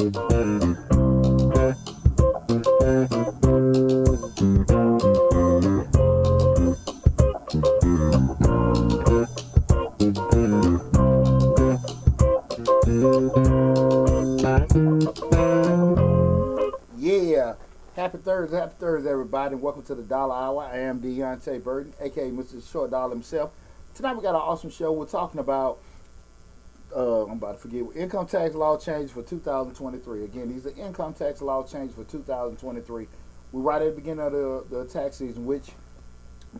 Yeah. Happy Thursday, everybody, and welcome to the Dollar Hour. I am Deontay Burton, aka Mr. Short Dollar himself. Tonight we got an awesome show. We're talking about, I'm about to forget, income tax law changes for 2023. Again, these are income tax law changes for 2023. We're right at the beginning of the tax season, which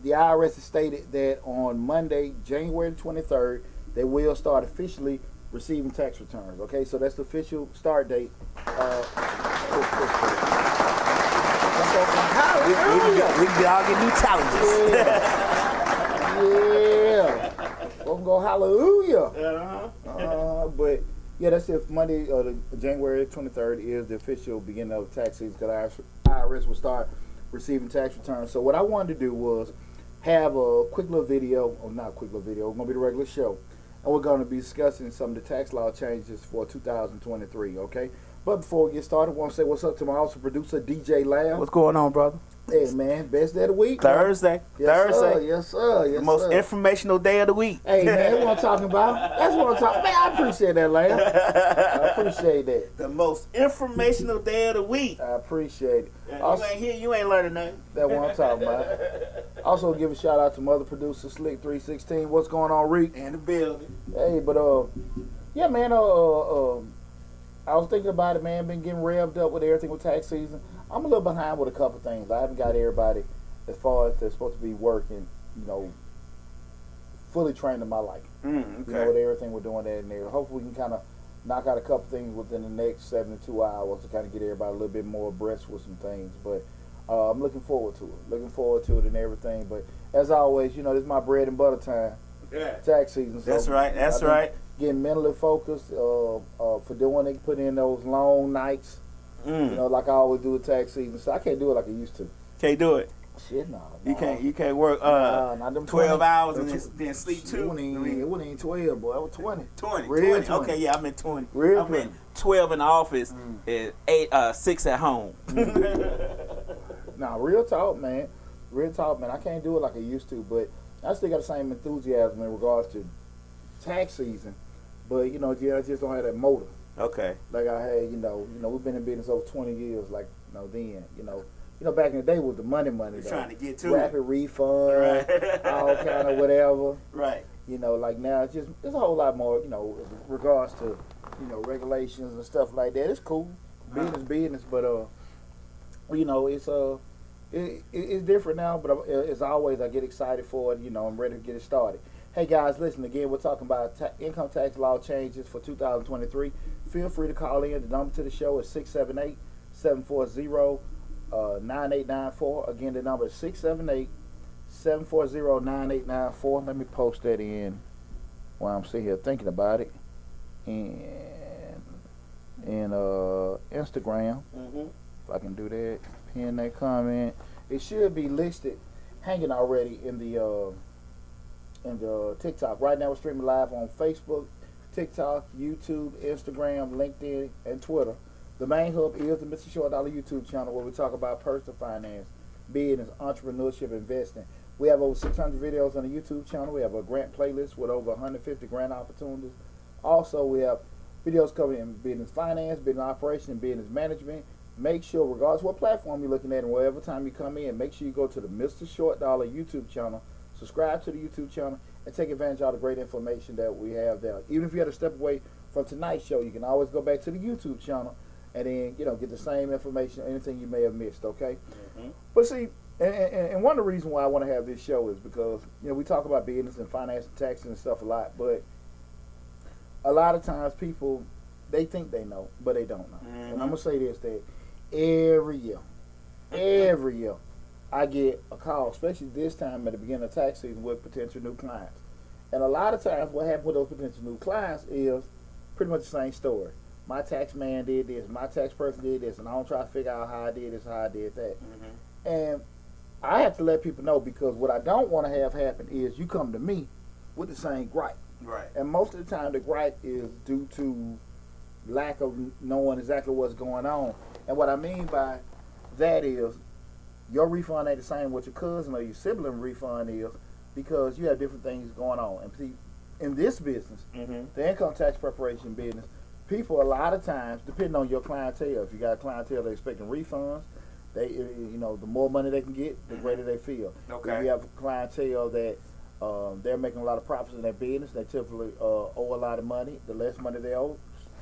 the IRS has stated that on Monday, January 23rd, they will start officially receiving tax returns. Okay, so that's the official start date. We can all get new challenges. Yeah. Welcome, go hallelujah. But yeah, that's if Monday, the January 23rd is the official beginning of the tax season, because IRS will start receiving tax returns. So what I wanted to do was have a quick little video, or not a quick little video, it's going to be the regular show. And we're going to be discussing some of the tax law changes for 2023, okay? But before we get started, I want to say what's up to my awesome producer, DJ Lamb. What's going on, brother? Hey, man, best day of the week. Thursday. Yes, sir. Yes, sir. Yes, the most informational day of the week. Hey, man, that's what I'm talking about. That's what I'm talking about. Man, I appreciate that, Lamb. I appreciate that. The most informational day of the week. I appreciate it. Also, you ain't here, you ain't learning nothing. That's what I'm talking about. Also, give a shout out to mother producer, Slick316. What's going on, Reek? In the building. Hey, but, yeah, man, I was thinking about it, man. Been getting revved up with everything with tax season. I'm a little behind with a couple things. I haven't got everybody as far as they're supposed to be working, fully trained in my life. Okay. With everything we're doing there and there. Hopefully we can kind of knock out a couple things within the next 72 hours to kind of get everybody a little bit more abreast with some things. But I'm looking forward to it. Looking forward to it and everything. But as always, this is my bread and butter time. Yeah. Tax season. So That's right. That's right. Getting mentally focused for doing it, putting in those long nights. Like I always do with tax season. So I can't do it like I used to. Can't do it. Shit, no. You can't work 12 hours and then sleep too. It wasn't even 12, boy. It was 20. 20. Real 20. Okay, yeah, I'm in 20. Real I'm in 12 in the office and 6 at home. Nah, real talk, man. Real talk, man. I can't do it like I used to, but I still got the same enthusiasm in regards to tax season. But I just don't have that motive. Okay. Like I had, we've been in business over 20 years. Like, then, back in the day with the money. You're trying to get to rapid refund, right. all kind of whatever. Right. Like now it's a whole lot more, regards to, regulations and stuff like that. It's cool, business, but it's different now. But as always, I get excited for it. I'm ready to get it started. Hey guys, listen again. We're talking about income tax law changes for 2023. Feel free to call in. The number to the show is 678-740-9894. Again, the number is 678-740-9894. Let me post that in while I'm sitting here thinking about it. And Instagram, if I can do that, pin that comment. It should be listed, hanging already in the TikTok. Right now we're streaming live on Facebook, TikTok, YouTube, Instagram, LinkedIn, and Twitter. The main hub is the Mr. Short Dollar YouTube channel, where we talk about personal finance, business, entrepreneurship, investing. We have over 600 videos on the YouTube channel. We have a grant playlist with over 150 grant opportunities. Also, we have videos covering business finance, business operation, and business management. Make sure, regardless of what platform you're looking at and wherever time you come in, make sure you go to the Mr. Short Dollar YouTube channel, subscribe to the YouTube channel, and take advantage of all the great information that we have there. Even if you had to step away from tonight's show, you can always go back to the YouTube channel and then, get the same information, anything you may have missed, okay? But see, and one of the reasons why I want to have this show is because, we talk about business and finance and taxes and stuff a lot, but a lot of times people, they think they know, but they don't know. And I'm going to say this, that every year, I get a call, especially this time at the beginning of tax season, with potential new clients. And a lot of times what happens with those potential new clients is pretty much the same story. My tax man did this, my tax person did this, and I don't try to figure out how I did this, how I did that. And I have to let people know, because what I don't want to have happen is you come to me with the same gripe. Right. And most of the time the gripe is due to lack of knowing exactly what's going on. And what I mean by that is your refund ain't the same what your cousin or your sibling refund is, because you have different things going on. And see, in this business, the income tax preparation business, people a lot of times, depending on your clientele, if you got a clientele that's expecting refunds, they, the more money they can get, the greater they feel. Okay. If you have a clientele that they're making a lot of profits in their business, they typically owe a lot of money. The less money they owe,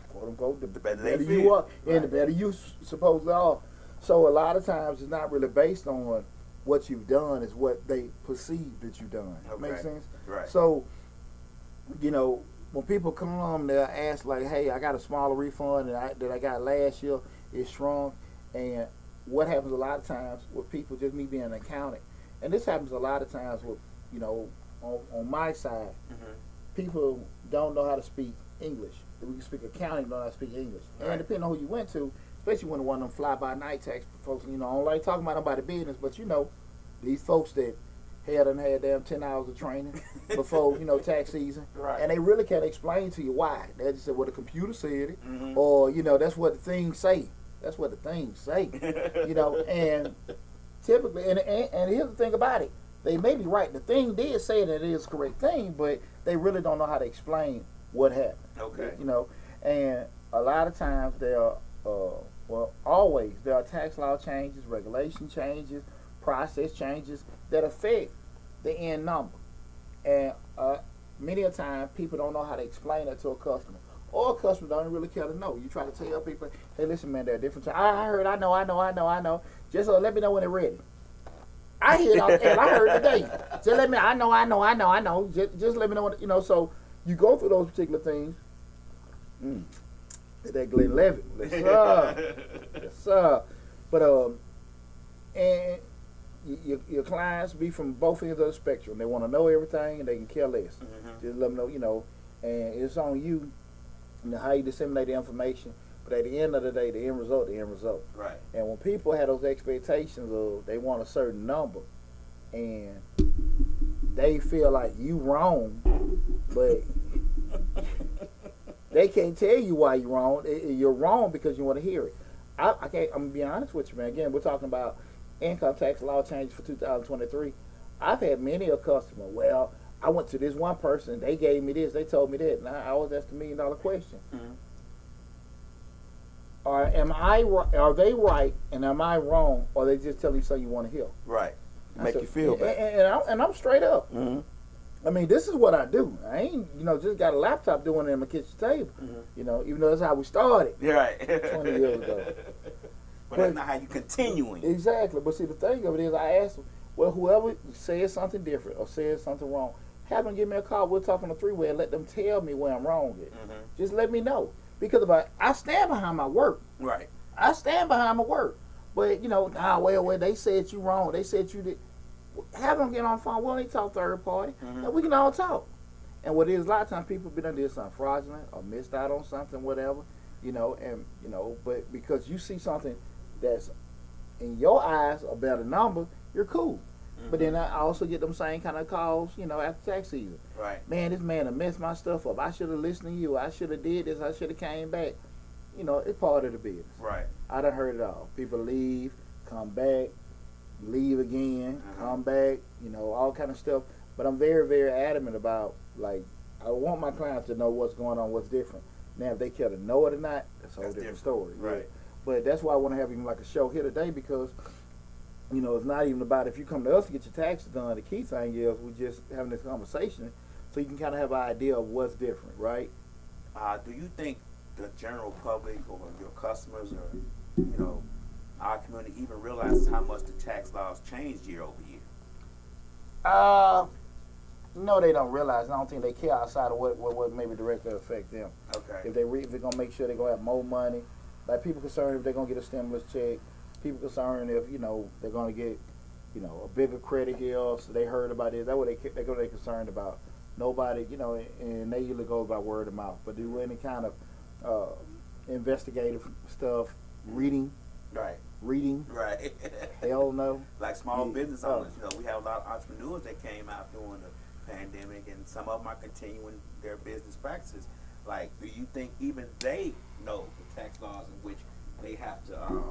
quote unquote, the better you are, and the better you supposedly are. So a lot of times it's not really based on what you've done, it's what they perceive that you've done. Okay. Make sense? Right. So, when people come, they'll ask like, "Hey, I got a smaller refund that I got last year. It's shrunk." And what happens a lot of times with people, just me being an accountant, and this happens a lot of times with, on my side, people don't know how to speak English. We can speak accounting, don't know how to speak English. Right. And depending on who you went to, especially when one of them fly-by-night tax folks, I don't like talking about nobody business, but these folks that done had damn 10 hours of training before, tax season. Right. And they really can't explain to you why. They just said, well, the computer said it, or, that's what the things say. That's what the things say, and typically, and here's the thing about it. They may be right. The thing did say that it is the correct thing, but they really don't know how to explain what happened. Okay. And a lot of times there are, always there are tax law changes, regulation changes, process changes that affect the end number. And many a time people don't know how to explain that to a customer. Or a customer don't really care to know. You try to tell people, hey, listen, man, there are different times. I heard, I know. Just let me know when they're ready. I hear it, and I heard today. Just let me, I know. Just let me know when, so you go through those particular things. That Glenlivet. Yes, sir. But, and your clients be from both ends of the spectrum. They want to know everything, and they can care less. Just let them know, and it's on you, how you disseminate the information. But at the end of the day, the end result. Right. And when people have those expectations of they want a certain number, and they feel like you wrong, but they can't tell you why you're wrong. You're wrong because you want to hear it. I can't. I'm gonna be honest with you, man. Again, we're talking about income tax law changes for 2023. I've had many a customer. Well, I went to this one person. They gave me this. They told me that. And I always ask the $1 million question. Are they right and am I wrong, or are they just telling you something you want to hear? Right. Make you feel bad. And I'm straight up. I mean, this is what I do. I ain't, just got a laptop doing it in my kitchen table. Even though that's how we started. Right. 20 years ago. But that's not how you continuing. Exactly. But see, the thing of it is, I asked them, well, whoever says something different or says something wrong, have them give me a call. We'll talk on a three-way and let them tell me where I'm wrong at. Just let me know. Because I stand behind my work. Right. I stand behind my work. But, well, they said you wrong. They said you did. Have them get on the phone. We only talk third party. And we can all talk. And what it is, a lot of times people been did something fraudulent or missed out on something, whatever, but because you see something that's in your eyes a better number, you're cool. But then I also get them same kind of calls, after tax season. Right. Man, this man done messed my stuff up. I should have listened to you. I should have did this. I should have came back. It's part of the business. Right. I done heard it all. People leave, come back, leave again, come back, all kind of stuff. But I'm very, very adamant about, I want my clients to know what's going on, what's different. Now, if they care to know it or not, that's a whole different story. Right. Yeah. But that's why I want to have even like a show here today, because it's not even about if you come to us to get your taxes done. The key thing is we just having this conversation so you can kind of have an idea of what's different, right? Do you think the general public or your customers or, our community even realizes how much the tax laws changed year over year? No, they don't realize. I don't think they care outside of what maybe directly affect them. Okay. If they're going to make sure they're going to have more money. Like people concerned if they're going to get a stimulus check. People concerned if, they're going to get, a bigger credit here. So they heard about this. That's what they're concerned about. Nobody, and they usually go by word of mouth. But do any kind of investigative stuff, reading. Right. Right. Hell no. Like small business owners, we have a lot of entrepreneurs that came out during the pandemic, and some of them are continuing their business practices. Like, do you think even they know the tax laws in which they have to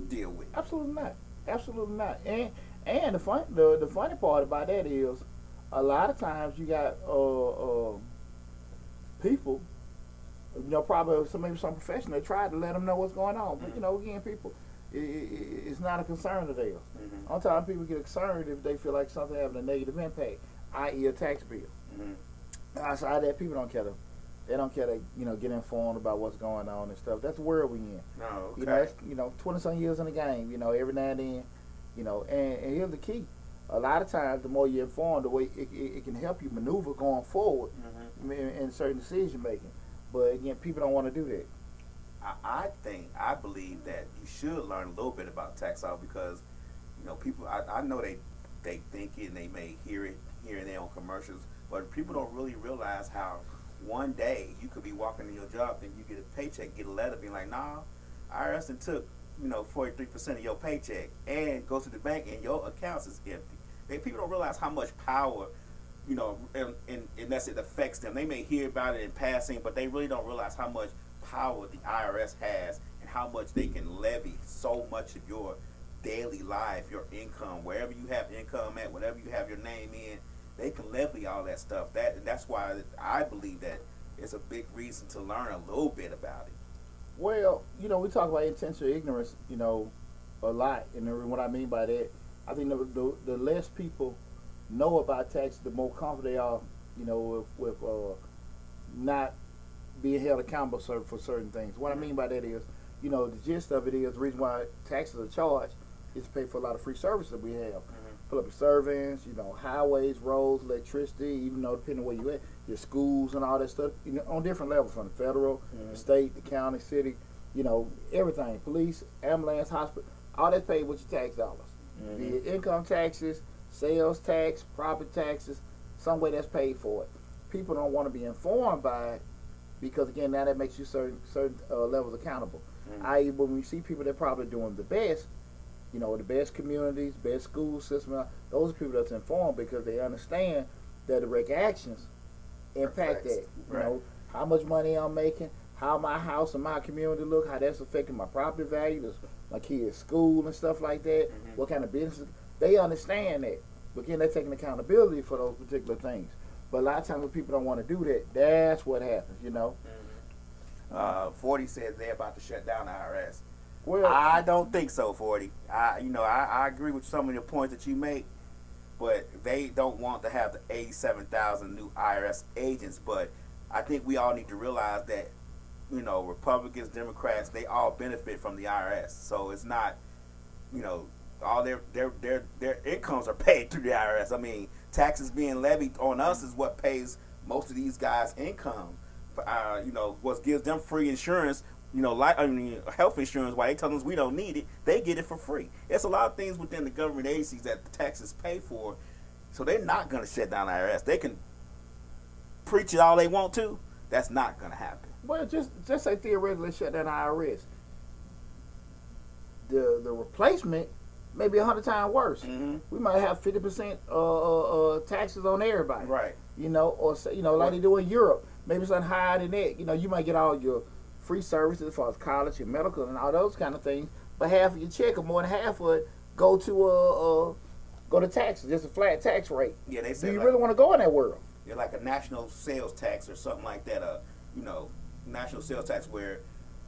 deal with? Absolutely not. Absolutely not. And the funny part about that is, a lot of times you got people, probably maybe some professional, they try to let them know what's going on. But again, people, it's not a concern of theirs. Mm-hmm. Sometimes people get concerned if they feel like something having a negative impact, i.e., a tax bill. Mm-hmm. Outside that, people don't care to. They don't care to get informed about what's going on and stuff. That's the world we in. No, okay. 20-some years in the game. Every now and then, and here's the key. A lot of times, the more you're informed, the way it can help you maneuver going forward in certain decision making. But again, people don't want to do that. I believe that you should learn a little bit about tax law because, people, I know they think it and they may hear it here and there on commercials, but people don't really realize how one day you could be walking in your job and you get a paycheck, get a letter being like, nah, IRS and took 43% of your paycheck and go to the bank and your accounts is empty. People don't realize how much power, and that's it affects them. They may hear about it in passing, but they really don't realize how much power the IRS has and how much they can levy so much of your daily life, your income, wherever you have income at, whatever you have your name in, they can levy all that stuff. That's why I believe that it's a big reason to learn a little bit about it. Well, we talk about intentional ignorance, a lot. And what I mean by that, I think the less people know about tax, the more comfortable they are, with not being held accountable for certain things. What I mean by that is, the gist of it is the reason why taxes are charged is to pay for a lot of free services that we have. Public servants, highways, roads, electricity, even though depending on where you at, your schools and all that stuff, on different levels, from the federal, the state, the county, city, everything, police, ambulance, hospital, all that's paid with your tax dollars. Be it income taxes, sales tax, property taxes, some way that's paid for it. People don't want to be informed by it because, again, now that makes you certain levels accountable. I.e., when we see people that probably doing the best, the best communities, best school system, those are people that's informed because they understand that direct actions impact that. Right. How much money I'm making, how my house and my community look, how that's affecting my property value, my kids' school and stuff like that, what kind of business. They understand that. But again, they're taking accountability for those particular things. But a lot of times when people don't want to do that, that's what happens, 40 says they're about to shut down the IRS. Well, I don't think so, 40. I agree with some of your points that you make, but they don't want to have the 87,000 new IRS agents. But I think we all need to realize that, Republicans, Democrats, they all benefit from the IRS. So it's not, all their incomes are paid through the IRS. I mean, taxes being levied on us is what pays most of these guys' income. What gives them free insurance, health insurance, why they tell us we don't need it, they get it for free. There's a lot of things within the government agencies that the taxes pay for, so they're not going to shut down the IRS. They can preach it all they want to. That's not going to happen. Well, just say theoretically shut down the IRS. The replacement may be 100 times worse. We might have 50% taxes on everybody. Right. Or like they do in Europe. Maybe something higher than that. You might get all your free services as far as college and medical and all those kind of things, but half of your check or more than half of it go to taxes, just a flat tax rate. Yeah, they say. Do you really want to go in that world? You're like a national sales tax or something like that. National sales tax where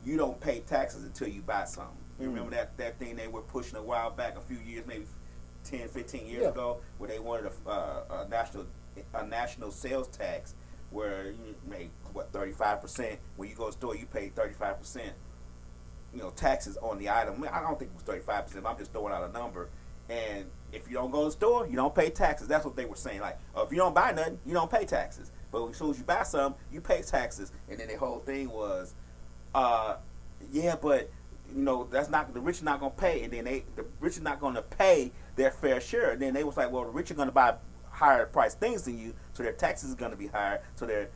you don't pay taxes until you buy something. You remember that thing they were pushing a while back, a few years, maybe 10, 15 years ago, where they wanted a national sales tax where you make 35%. When you go to the store, you pay 35%. Taxes on the item. I don't think it was 35%. But I'm just throwing out a number. And if you don't go to the store, you don't pay taxes. That's what they were saying. Like, if you don't buy nothing, you don't pay taxes. But as soon as you buy something, you pay taxes. And then the whole thing was, but that's not, the rich are not gonna pay, and then the rich are not gonna pay their fair share. And then they was like, well, the rich are gonna buy higher priced things than you, so their taxes is gonna be higher, so their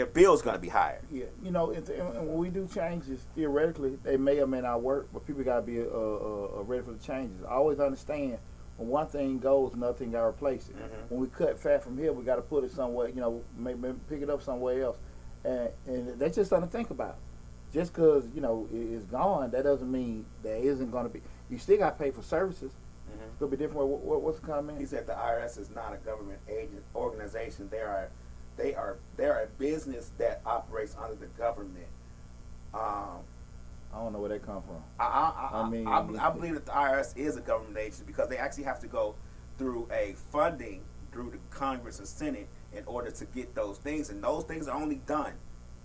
bill's gonna be higher. Yeah, and when we do changes, theoretically, they may or may not work, but people gotta be ready for the changes. I always understand when one thing goes, another thing gotta replace it. When we cut fat from here, we gotta put it somewhere, maybe pick it up somewhere else. And that's just something to think about. Just because it's gone, that doesn't mean there isn't going to be. You still got to pay for services. It's going to be different. What's the comment? He said the IRS is not a government agent organization. They are a business that operates under the government. I don't know where that come from. I believe that the IRS is a government agency because they actually have to go through a funding through the Congress and Senate in order to get those things, and those things are only done.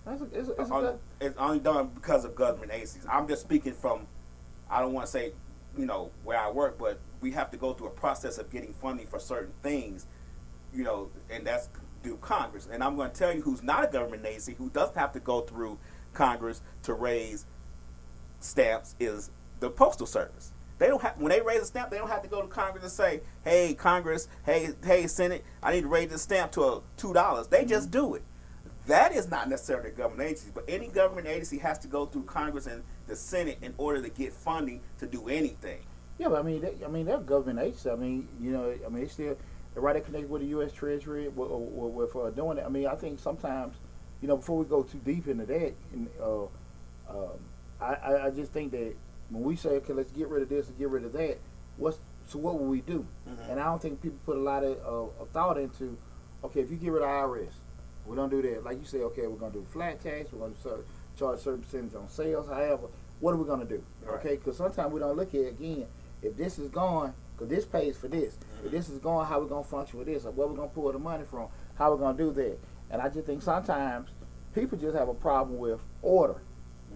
It's only done because of government agencies. I'm just speaking from, I don't want to say, where I work, but we have to go through a process of getting funding for certain things, and that's through Congress. And I'm going to tell you who's not a government agency, who doesn't have to go through Congress to raise stamps, is the Postal Service. They don't have, when they raise a stamp, they don't have to go to Congress and say, "Hey, Congress, hey, Senate, I need to raise this stamp to $2." They just do it. That is not necessarily a government agency, but any government agency has to go through Congress and the Senate in order to get funding to do anything. Yeah, but they're government agencies. They still they're right connected with the U.S. Treasury with doing it. I think sometimes, before we go too deep into that, I just think that when we say, okay, let's get rid of this and get rid of that, what will we do? And I don't think people put a lot of thought into, okay, if you get rid of IRS, we don't do that. Like you say, okay, we're going to do flat tax, we're going to charge a certain percentage on sales. However, what are we going to do? Right. Okay, because sometimes we don't look at it again. If this is gone, because this pays for this. If this is gone, how we going to function with this? Or where we going to pull the money from? How we going to do that? And I just think sometimes people just have a problem with order.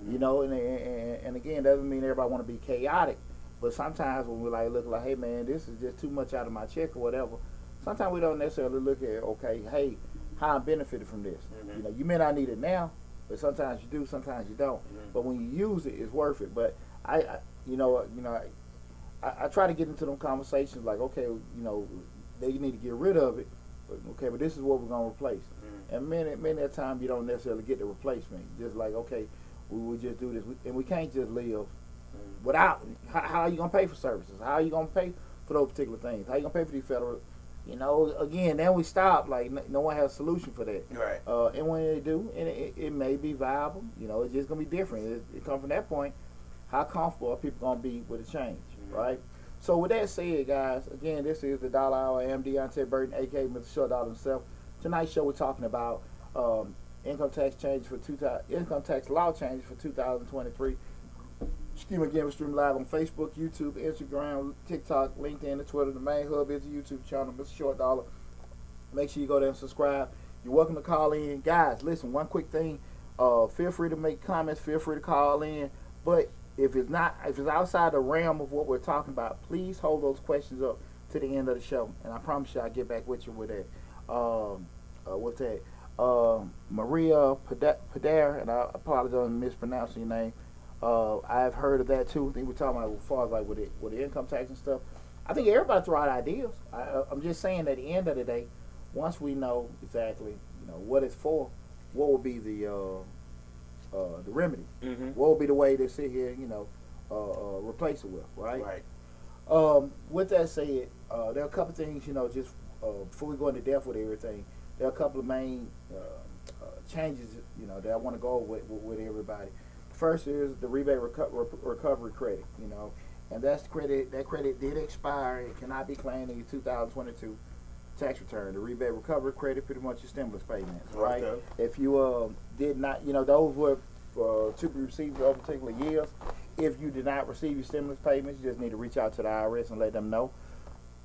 And again, that doesn't mean everybody want to be chaotic, but sometimes when we look like, hey man, this is just too much out of my check or whatever, sometimes we don't necessarily look at, okay, hey, how I'm benefited from this. You may not need it now, but sometimes you do, sometimes you don't. But when you use it, it's worth it. But I try to get into them conversations like, okay, they need to get rid of it, but this is what we're gonna replace. And many of the time you don't necessarily get the replacement. Just like, okay, we will just do this, and we can't just live without. How are you gonna pay for services? How are you gonna pay for those particular things? How are you gonna pay for these federal? Again, then we stop. Like no one has a solution for that. Right. And when they do, and it may be viable. It's just gonna be different. It comes from that point. How comfortable are people gonna be with the change, right? So with that said, guys, again, this is the Dollar Hour. I am Deontay Burton, aka Mr. Short Dollar himself. Tonight's show we're talking about income tax law changes for 2023. Excuse me, again, we're streaming live on Facebook, YouTube, Instagram, TikTok, LinkedIn, and Twitter. The main hub is the YouTube channel, Mr. Short Dollar. Make sure you go there and subscribe. You're welcome to call in. Guys, listen, one quick thing. Feel free to make comments. Feel free to call in. But if it's outside the realm of what we're talking about, please hold those questions up to the end of the show. And I promise you I'll get back with you with that. What's that? Maria Padar, and I apologize for mispronouncing your name. I've heard of that too. I think we're talking about as far as with the income tax and stuff. I think everybody throw out ideas. I'm just saying at the end of the day, once we know exactly what it's for, what will be the remedy? What will be the way to sit here replace it with, right? Right. With that said, there are a couple things just before we go into depth with everything. There are a couple of main changes, that I want to go over with everybody. First is the rebate recovery credit, and that's credit. That credit did expire. It cannot be claimed in your 2022 tax return. The rebate recovery credit, pretty much your stimulus payments, right? Okay. If you did not, those were to be received over particular years. If you did not receive your stimulus payments, you just need to reach out to the IRS and let them know.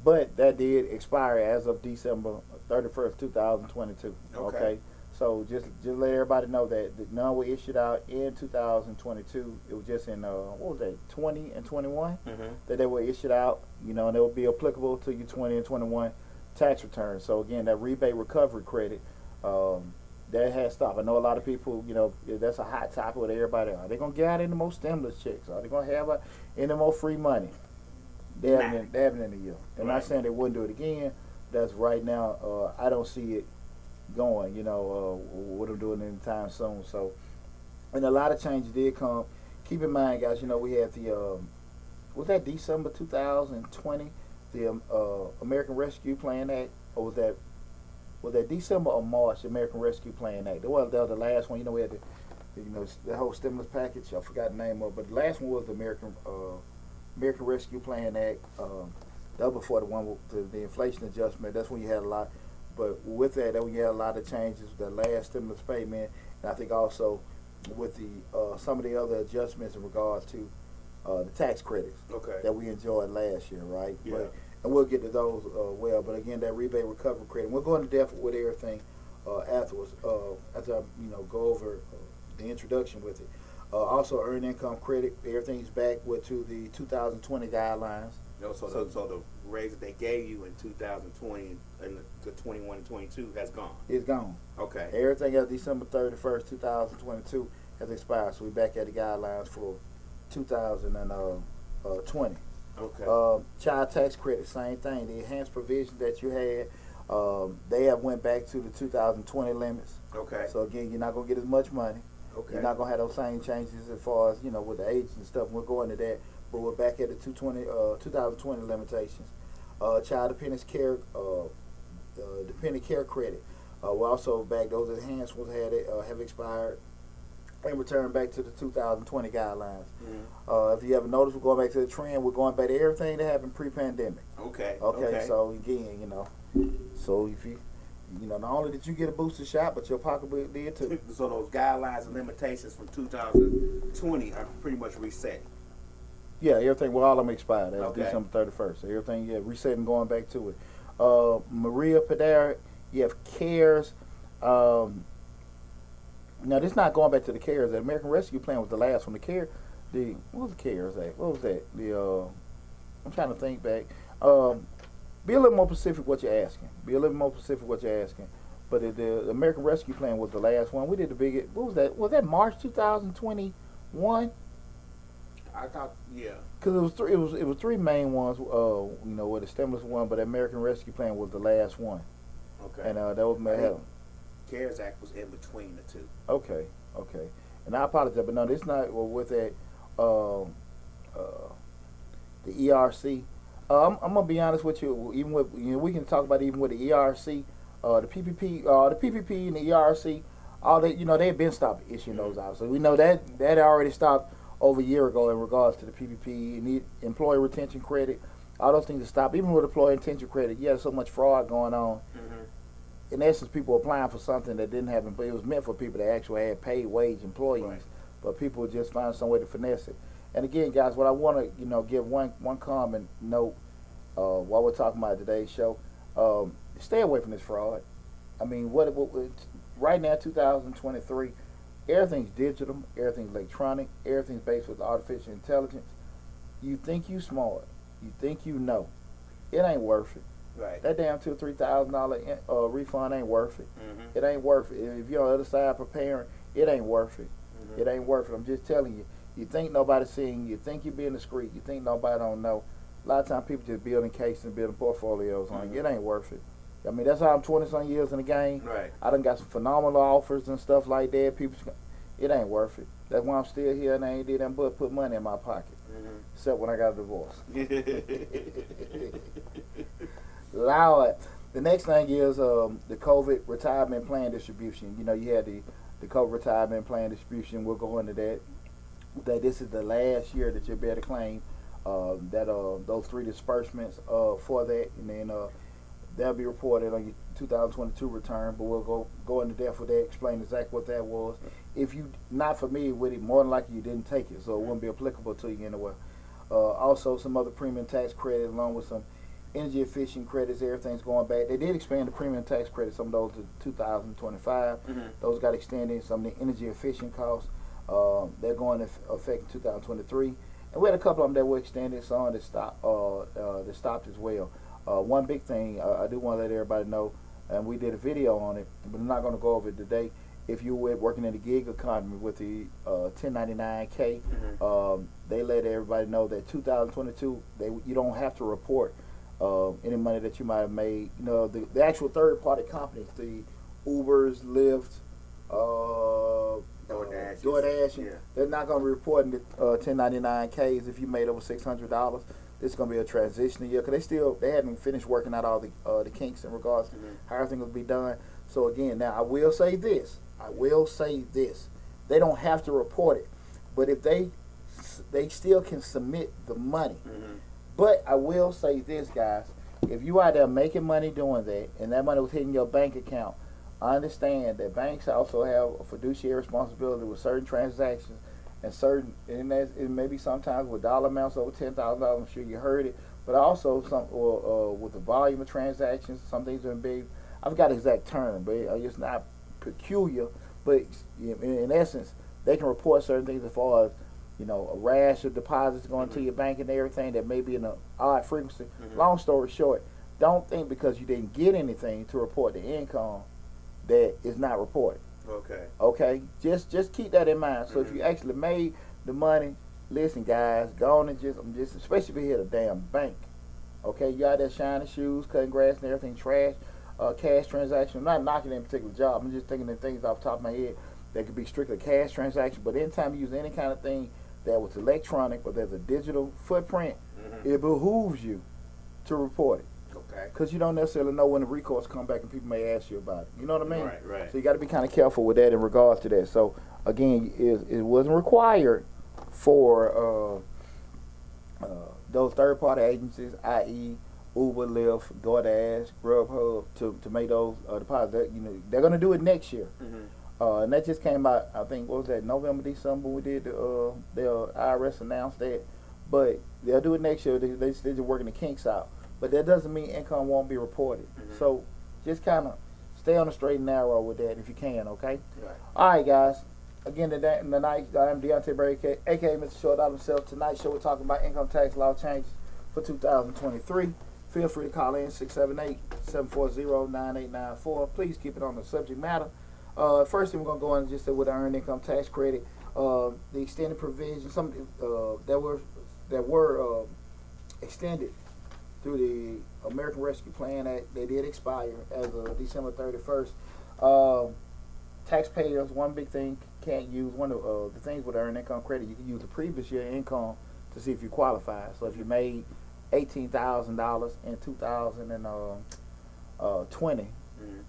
But that did expire as of December 31st, 2022. Okay. So just let everybody know that none were issued out in 2022. It was just in 20 and 21 that they were issued out. And they will be applicable to your 20 and 21 tax returns. So again, that rebate recovery credit that has stopped. I know a lot of people, that's a hot topic with everybody. Are they gonna get out any more stimulus checks? Are they gonna have any more free money? They haven't in a year. I'm not saying they wouldn't do it again. That's right now. I don't see it going. What I'm doing anytime soon. So, and a lot of changes did come. Keep in mind, guys. We had the was that December 2020, the American Rescue Plan Act, or was that was that December or March, the American Rescue Plan Act. That was the last one. You know, we had the whole stimulus package. I forgot the name of it, but the last one was the American Rescue Plan Act. That was before the one with the inflation adjustment. That's when you had a lot. But with that, then we had a lot of changes. The last stimulus payment, and I think also with the some of the other adjustments in regards to the tax credits that we enjoyed last year, right? Yeah. And we'll get to those but again, that rebate recovery credit, we're going to depth with everything afterwards. After I go over the introduction with it. Also, earned income credit, everything's back to the 2020 guidelines. So the raise that they gave you in 2020 and the 21 and 22 has gone. It's gone. Okay. Everything as December 31st, 2022 has expired. So we're back at the guidelines for 2020. Okay. Child tax credit, same thing. The enhanced provision that you had, they have went back to the 2020 limits. Okay. So again, you're not gonna get as much money. Okay. You're not gonna have those same changes as far as with the age and stuff. We're going to that, but we're back at the 2020 limitations. Child dependent care, dependent care credit. We're also back. Those enhancements have expired and returned back to the 2020 guidelines. Mm-hmm. If you ever notice, we're going back to the trend. We're going back to everything that happened pre-pandemic. Okay. So again, so if you, not only did you get a booster shot, but your pocketbook did too. So those guidelines and limitations from 2020 are pretty much reset. Yeah, everything. Well, all of them expired. That was Okay. December 31st. So everything, resetting, going back to it. Maria Padera, you have CARES. Now, this is not going back to the CARES. The American Rescue Plan was the last one. What was the CARES Act? What was that? I'm trying to think back. Be a little more specific what you're asking. But the American Rescue Plan was the last one. We did the biggest. What was that? Was that March 2021? I thought, yeah. Because it was three main ones. With the stimulus one, but the American Rescue Plan was the last one. Okay. And that was CARES Act was in between the two. Okay. And I apologize, but no, this not with that. The ERC. I'm gonna be honest with you. Even with we can talk about even with the ERC, the PPP and the ERC. All that they've been stopped issuing those out. So we know that already stopped over a year ago in regards to the PPP and the employee retention credit. All those things are stopped. Even with employee retention credit, you had so much fraud going on. Mm-hmm. In essence, people applying for something that didn't happen, but it was meant for people that actually had paid wage employees. Right. But people would just find some way to finesse it. And again, guys, what I want to give one common note while we're talking about today's show: stay away from this fraud. I mean, what right now, 2023, everything's digital, everything's electronic, everything's based with artificial intelligence. You think you smart, you think you know, it ain't worth it. Right. That damn $2,000 or $3,000 refund ain't worth it. Mm-hmm. It ain't worth it. If you're on the other side preparing, it ain't worth it. Mm-hmm. It ain't worth it. I'm just telling you. You think nobody's seeing you. You think you're being discreet. You think nobody don't know. A lot of times people just building cases and building portfolios on it. It ain't worth it. I mean, that's how I'm 20-some years in the game. Right. I done got some phenomenal offers and stuff like that. It ain't worth it. That's why I'm still here and I ain't did nothing but put money in my pocket. Mm-hmm. Except when I got a divorce. Lord. The next thing is the COVID retirement plan distribution. You had the COVID retirement plan distribution. We'll go into that. That this is the last year that you'll be able to claim those three disbursements for that, and then that'll be reported on your 2022 return. But we'll go into depth with that, explain exactly what that was. If you're not familiar with it, more than likely you didn't take it, so it wouldn't be applicable to you anyway. Also, some other premium tax credit along with some energy efficient credits. Everything's going back. They did expand the premium tax credit, some of those to 2025. Mm-hmm. Those got extended. Some of the energy efficient costs. They're going into effect in 2023, and we had a couple of them that were extended, some that stopped as well. One big thing I do want to let everybody know, and we did a video on it, but I'm not going to go over it today. If you were working in the gig economy with the 1099K, mm-hmm. They let everybody know that 2022 you don't have to report any money that you might have made. The actual third party companies, the Ubers, Lyft, DoorDash, yeah. they're not going to be reporting the 1099Ks if you made over $600. this is gonna be a transitional year because they hadn't finished working out all the kinks in regards to how everything will be done. So again, now I will say this. They don't have to report it, but if they still can submit the money. But I will say this, guys. If you out there making money doing that, and that money was hitting your bank account, I understand that banks also have a fiduciary responsibility with certain transactions and maybe sometimes with dollar amounts over $10,000. I'm sure you heard it, but also with the volume of transactions, some things are big. I forgot the exact term, but it's not peculiar. But in essence, they can report certain things as far as a rash of deposits going to your bank and everything that may be in an odd frequency. Long story short, don't think because you didn't get anything to report the income that it's not reported. Okay. Just keep that in mind. So if you actually made the money, listen, guys, go on and just especially if you hit a damn bank. Okay, you out there shining shoes, cutting grass and everything, trash, cash transaction. I'm not knocking any particular job. I'm just thinking of things off the top of my head that could be strictly cash transaction. But anytime you use any kind of thing that was electronic or there's a digital footprint, it behooves you to report it. Okay. Because you don't necessarily know when the recourse come back and people may ask you about it. You know what I mean? Right. So you got to be kind of careful with that in regards to that. So again, it wasn't required for those third-party agencies, i.e., Uber, Lyft, DoorDash, Grubhub, to make those deposits. They're going to do it next year. And that just came out, I think, what was that, November, December, we did the IRS announced that. But they'll do it next year. They're just working the kinks out. But that doesn't mean income won't be reported. So just kind of stay on the straight and narrow with that if you can, okay? Right. All right, guys. Again, tonight, I'm Deontay Berry, a.k.a. Mr. Short Out himself. Tonight's show, we're talking about income tax law changes for 2023. Feel free to call in 678-740-9894. Please keep it on the subject matter. First thing we're going to go on and just say with the earned income tax credit, the extended provisions, some that were extended through the American Rescue Plan Act, they did expire as of December 31st. Taxpayers, one big thing can't use, one of the things with earned income credit, you can use the previous year income to see if you qualify. So if you made $18,000 in 2020,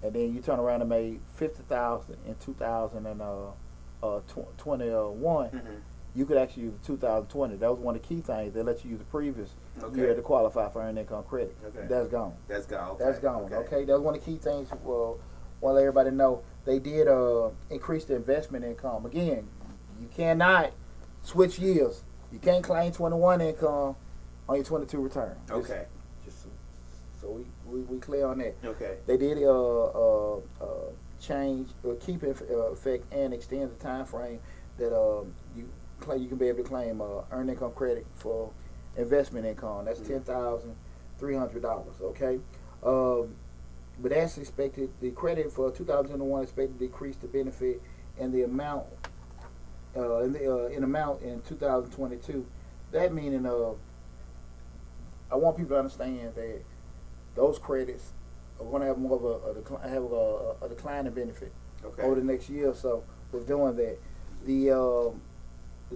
and then you turn around and made $50,000 in 2021, you could actually use 2020. That was one of the key things. They let you use the previous year to qualify for earned income credit. That's gone. That's gone. Okay. That's gone. Okay. That was one of the key things. Well, want to let everybody know they did increase the investment income. Again, you cannot switch years. You can't claim 21 income on your 22 return. Okay. Just so we clear on that. Okay. They did change, keep in effect, and extend the time frame that you can be able to claim earned income credit for investment income. That's $10,300. Okay. But as expected, the credit for 2021 is expected to decrease the benefit and the amount in amount in 2022. That meaning I want people to understand that those credits are going to have more of a decline in benefit over the next year or so. With doing that, the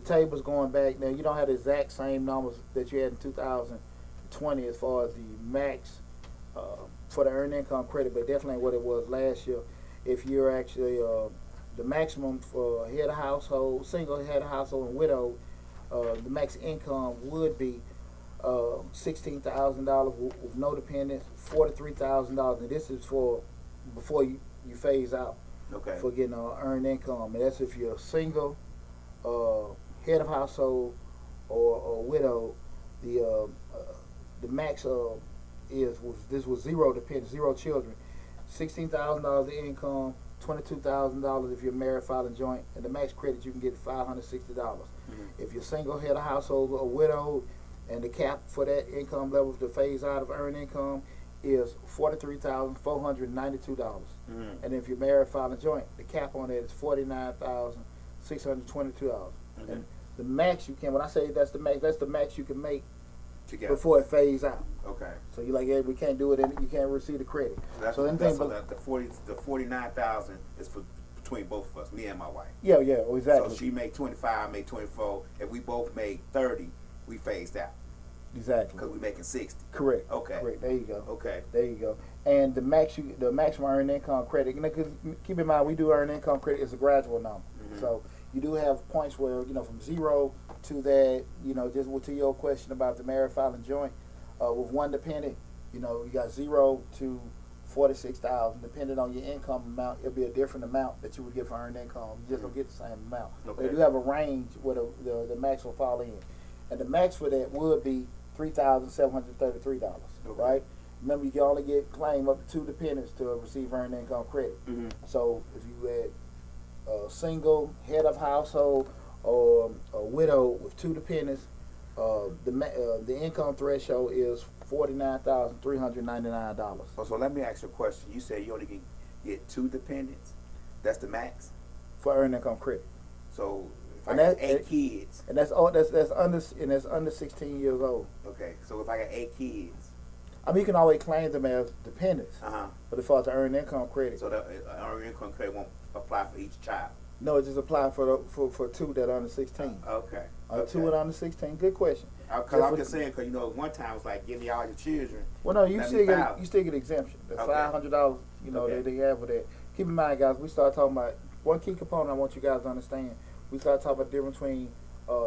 table's going back now. You don't have the exact same numbers that you had in 2020 as far as the max for the earned income credit, but definitely what it was last year. If you're actually the maximum for head of household, single head of household, and widow, the max income would be $16,000 with no dependents, $43,000, and this is for before you phase out for getting earned income, and that's if you're single, head of household, or widow. The max this was zero dependents, zero children, $16,000 in income, $22,000 if you're married, filing joint, and the max credit you can get is $560. If you're single, head of household, or widowed, and the cap for that income level to phase out of earned income is $43,492. And if you're married, filing joint, the cap on that is $49,622. And the max you can, when I say that's the max you can make before it phase out. Okay. So you're like, hey, we can't do it, and you can't receive the credit. So the 49,000 is for between both of us, me and my wife. Yeah, exactly. So she make 25, I make 24. If we both make 30, we phased out. Exactly. because we're making 60. Correct. Okay. Correct. There you go. Okay. There you go. And the maximum earned income credit, because keep in mind we do earned income credit is a gradual number. Mhm. So you do have points where from 0 to that. Just to your question about the married filing joint, with one dependent, you got 0 to 46,000. Depending on your income amount, it'll be a different amount that you would get for earned income. You just don't get the same amount. Okay. They do have a range where the max will fall in, and the max for that would be $3,733. Okay. Right. Remember, you can only claim up to 2 dependents to receive earned income credit. Mhm. So if you had a single head of household or a widow with 2 dependents, the income threshold is $49,399 So let me ask you a question. You said you only can get 2 dependents. That's the max. for earned income credit, So if And I got that- 8 kids, and that's under 16 years old. okay. So if I got 8 kids, I mean, you can always claim them as dependents, uh-huh. but as far as the earned income credit, So the earned income credit won't apply for each child. no, it just apply for 2 that are under 16. Okay. 2 that are under 16. Good question. Because I'm just saying, because one time it's like give me all your children. Well, no, you Let still me get file. exemption. The Okay. $500, Okay. that they have with that. Keep in mind, guys, we start talking about one key component. I want you guys to understand. We start talking about the difference between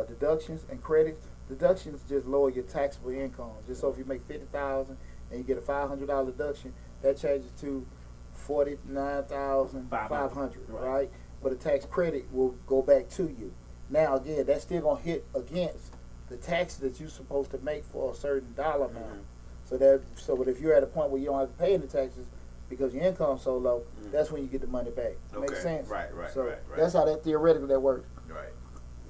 deductions and credits. Deductions just lower your taxable income. Just so if you make $50,000 and you get a $500 deduction, that changes to $49,500, right? But a tax credit will go back to you. Now, again, that's still gonna hit against the tax that you're supposed to make for a certain dollar amount. Mhm. But if you're at a point where you don't have to pay any taxes because your income's so low, that's when you get the money back. Makes Okay. sense? Right. So that's how that theoretically that works. Right.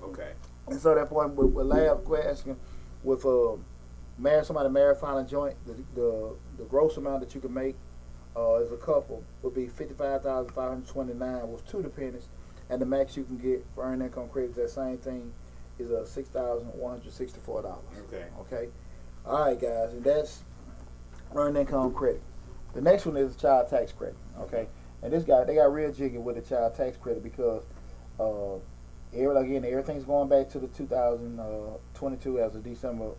Okay. And so that point with lab question with somebody married filing joint, the gross amount that you can make as a couple would be $55,529 with 2 dependents, and the max you can get for earned income credits, that same thing, is $6,164. Okay. Okay. All right, guys, and that's earned income credit. The next one is child tax credit. Okay, and they got real jiggy with the child tax credit because everything's going back to the 2022 as of December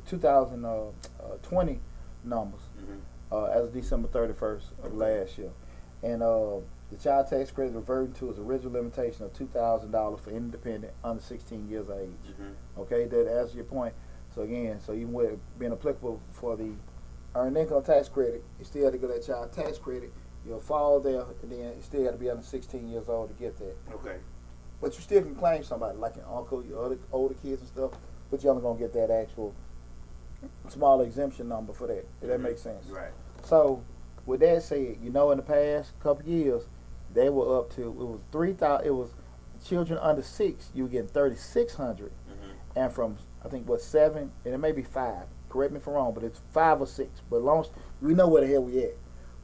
2020 numbers as of December 31st of last year, and the child tax credit is reverting to its original limitation of $2,000 for independent under 16 years of age. Mhm. Okay, that answers your point. So again, even with it being applicable for the earned income tax credit, you still have to get that child tax credit. You'll fall there, and then you still got to be under 16 years old to get that. Okay. But you still can claim somebody, like your uncle, your other older kids and stuff, but you're only going to get that actual small exemption number for that. If that makes sense. Right. So, with that said, in the past couple years, they were up to, it was 3,000, it was children under 6, you were getting 3,600. And from, I think, 7, and it may be 5, correct me if I'm wrong, but it's 5 or 6. But we know where the hell we at.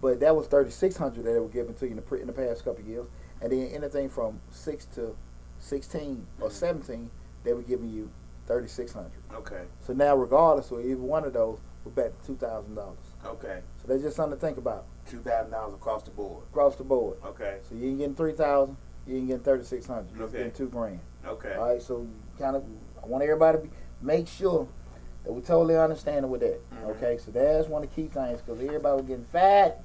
But that was 3,600 that they were giving to you in the past couple of years. And then anything from 6 to 16 or 17, they were giving you 3,600. Okay. So now, regardless of either one of those, we're back to $2,000. Okay. So that's just something to think about $2,000 across the board. across the board. Okay. So you ain't getting 3,000, you ain't getting 3,600. You're Okay. getting $2,000. Okay. All right. So I want everybody to make sure that we totally understand with that. Mhm. Okay. So that's one of the key things because everybody was getting fat.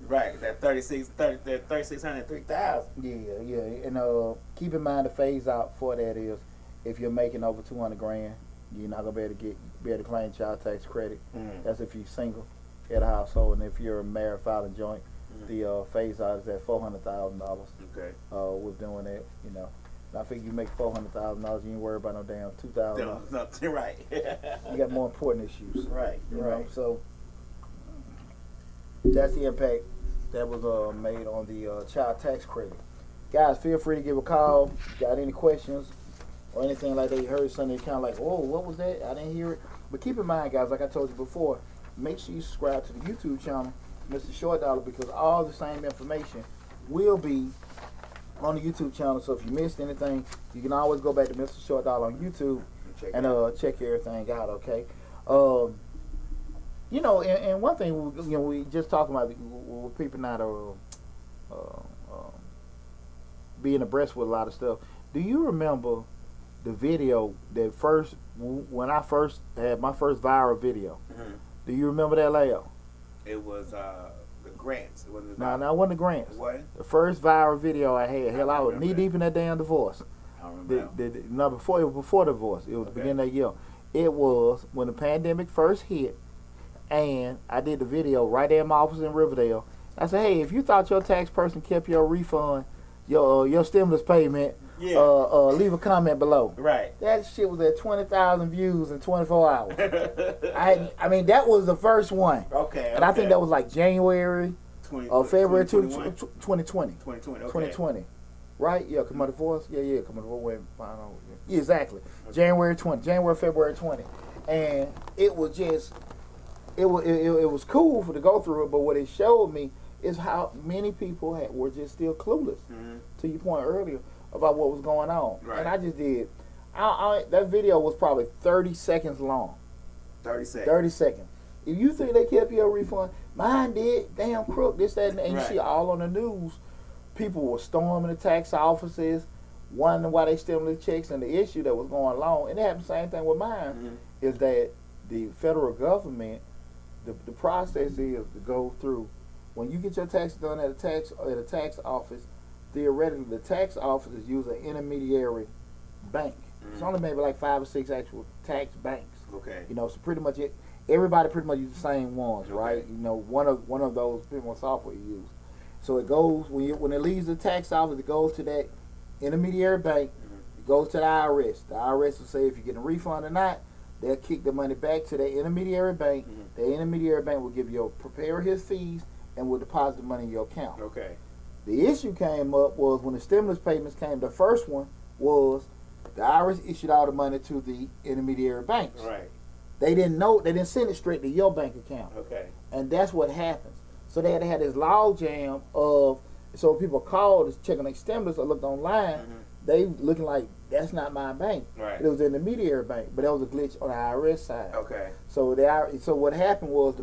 Right. That 3,600, 3,000. Yeah. And keep in mind the phase out for that is if you're making over $200,000, you're not gonna be able to claim child tax credit. Mhm. That's if you're single, head of household, and if you're a married filing joint, the phase out is at $400,000. Okay. With doing that, And I think you make $400,000, you ain't worry about no damn $2,000. No, right. You got more important issues. Right. Right. So that's the impact that was made on the child tax credit. Guys, feel free to give a call. Got any questions or anything like that? You heard something kind of like, oh, what was that? I didn't hear it. But keep in mind, guys, like I told you before, make sure you subscribe to the YouTube channel, Mr. Short Dollar, because all the same information will be on the YouTube channel. So if you missed anything, you can always go back to Mr. Short Dollar on YouTube and check everything out. Okay. And one thing we just talking about with people not being abreast with a lot of stuff. Do you remember the video that first when I first had my first viral video. Mhm. Do you remember that, Leo? It was the grants. It wasn't. No, it wasn't the grants. What? The first viral video I had, hell, I was remember knee that. deep in that damn divorce. I don't remember. No, before it was before the divorce. It was Okay. beginning of that year. It was when the pandemic first hit, and I did the video right there in my office in Riverdale. I said, hey, if you thought your tax person kept your refund, your stimulus payment, Yeah. leave a comment below. Right. That shit was at 20,000 views in 24 hours. I mean, that was the first one. Okay. And I think that was like January or February 2021? 2020. 2020. Okay. 2020. Right? Yeah, come on divorce. Yeah, come on divorce. Yeah, exactly. January 20. January, February 20. And it was just, it was cool to go through it, but what it showed me is how many people were just still clueless, Mhm. to your point earlier, about what was going on. Right. And I just did. That video was probably 30 seconds long. 30 seconds. 30 seconds. If you think they kept your refund, mine did. Damn crook, this, that, and you Right. see all on the news. People were storming the tax offices, wondering why they stimulus checks, and the issue that was going along. And it happened the same thing with mine. Mhm. Is that the federal government, the process is to go through. When you get your tax done at a tax office, theoretically the tax offices use an intermediary bank. It's Mhm. only maybe like 5 or 6 actual tax banks. Okay. You know, so pretty much everybody pretty much uses the same ones, Okay. right? You know, one of those pretty much software you use. So it goes when it leaves the tax office, it goes to that intermediary bank. Mhm. It goes to the IRS. The IRS will say if you get a refund or not. They'll kick the money back to the intermediary bank. Mhm. The intermediary bank will prepare his fees and will deposit the money in your account. Okay. The issue came up was when the stimulus payments came. The first one was the IRS issued all the money to the intermediary banks. Right. They didn't know. They didn't send it straight to your bank account, Okay. and that's what happens. So they had to have this log jam of. So when people called to check on their stimulus or looked online, Mhm. they looking like that's not my bank. Right. It was an intermediary bank, but that was a glitch on the IRS side. Okay. So so what happened was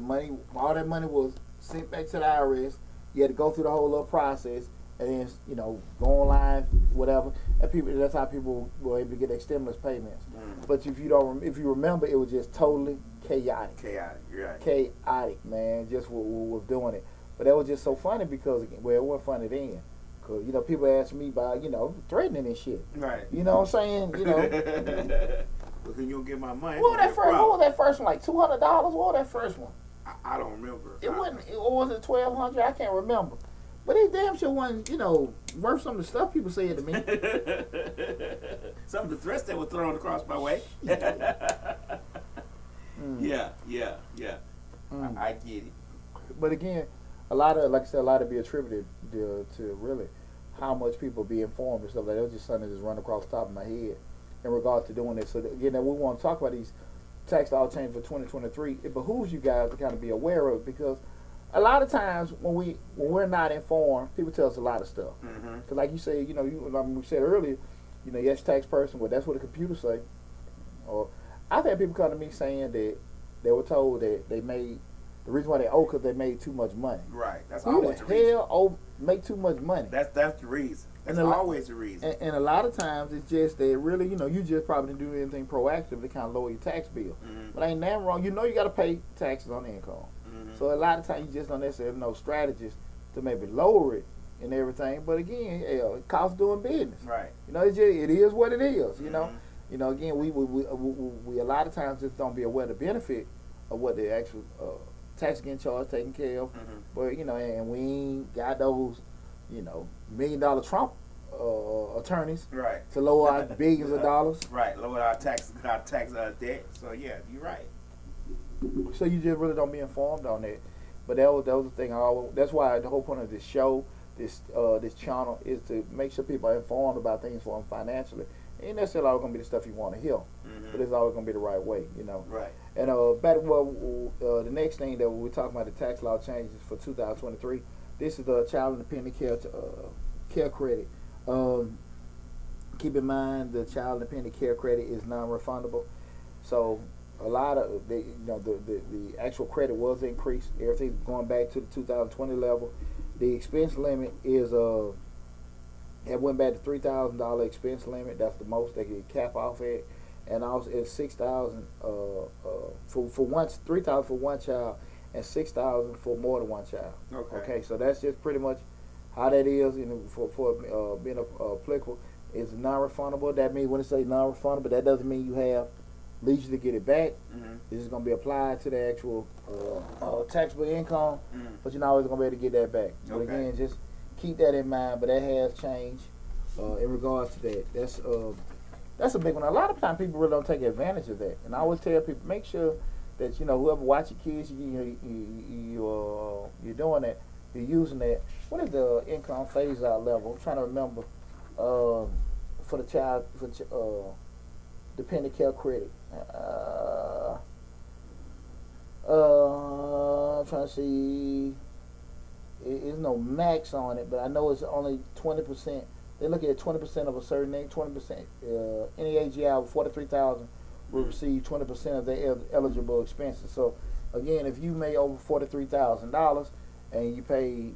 all that money was sent back to the IRS. You had to go through the whole little process, and then go online, whatever. And that's how people were able to get their stimulus payments. Mhm. But if you remember, it was just totally chaotic. Chaotic. You're right. Chaotic, man. Just what was doing it. But that was just so funny because it wasn't funny then. Cause people asked me about threatening and shit. Right. You know what I'm saying? Well, then you'll get my money. What was that first one? Like $200? What was that first one? I don't remember. It wasn't. Or was it 1,200? I can't remember. But it damn sure wasn't. Worth some of the stuff people said to me. Some of the threats that were thrown across my way. Yeah. Mm. I get it. But again, like I said, a lot of be attributed to really how much people be informed and stuff like that. It was just something that just run across the top of my head in regards to doing this. So again, we want to talk about these tax law changes for 2023. It behooves you guys to kind of be aware of it because a lot of times when we're not informed, people tell us a lot of stuff. Mm-hmm. Because like you say, like we said earlier, yes, tax person, well, that's what the computer say. Or I've had people come to me saying that they were told that they made the reason why they owe because they made too much money. Right. That's Who always the the reason. hell make too much money? That's the reason. That's And a lot- always the reason. And a lot of times it's just that really, you just probably didn't do anything proactive to kind of lower your tax bill. Mhm. But ain't nothing wrong. You got to pay taxes on income. Mhm. So a lot of times you just don't necessarily know strategies to maybe lower it and everything. But again, it costs doing business. Right. It is what it is. Mhm. Again, we a lot of times just don't be aware of the benefit of what the actual tax getting charged, taken care of. Mhm. But and we ain't got those, $1 million Trump attorneys Right. to lower our billions of dollars. Right. Lower our tax debt. So yeah, you're right. So you just really don't be informed on that. But that was the thing. That's why the whole point of this show, this channel, is to make sure people are informed about things for them financially. Ain't necessarily always gonna be the stuff you want to hear, Mhm. but it's always gonna be the right way, Right. And the next thing that we're talking about, the tax law changes for 2023. This is the Child Independent Care Credit. Keep in mind the Child Independent Care Credit is non-refundable, so a lot of the actual credit was increased. Everything's going back to the 2020 level. The expense limit is It went back to $3,000 expense limit. That's the most they could cap off at, and also it's 6,000 for one 3,000 for one child and 6,000 for more than one child. Okay, so that's just pretty much how that is. For being applicable, it's non-refundable. That means when it say non-refundable, that doesn't mean you have leisure to get it back. Mm-hmm. This is going to be applied to the actual taxable income, Mm-hmm. but you're not always going to be able to get that back. But Okay. again, just keep that in mind. But that has changed in regards to that. That's a big one. A lot of times people really don't take advantage of that. And I always tell people, make sure that whoever watch your kids, you're doing that, you're using that. What is the income phase out level? I'm trying to remember for the child dependent care credit. I'm trying to see. There's no max on it, but I know it's only 20%. They look at 20% of a certain age, 20%. Any age over 43,000 will receive 20% of their eligible expenses. So, again, if you made over $43,000 and you pay,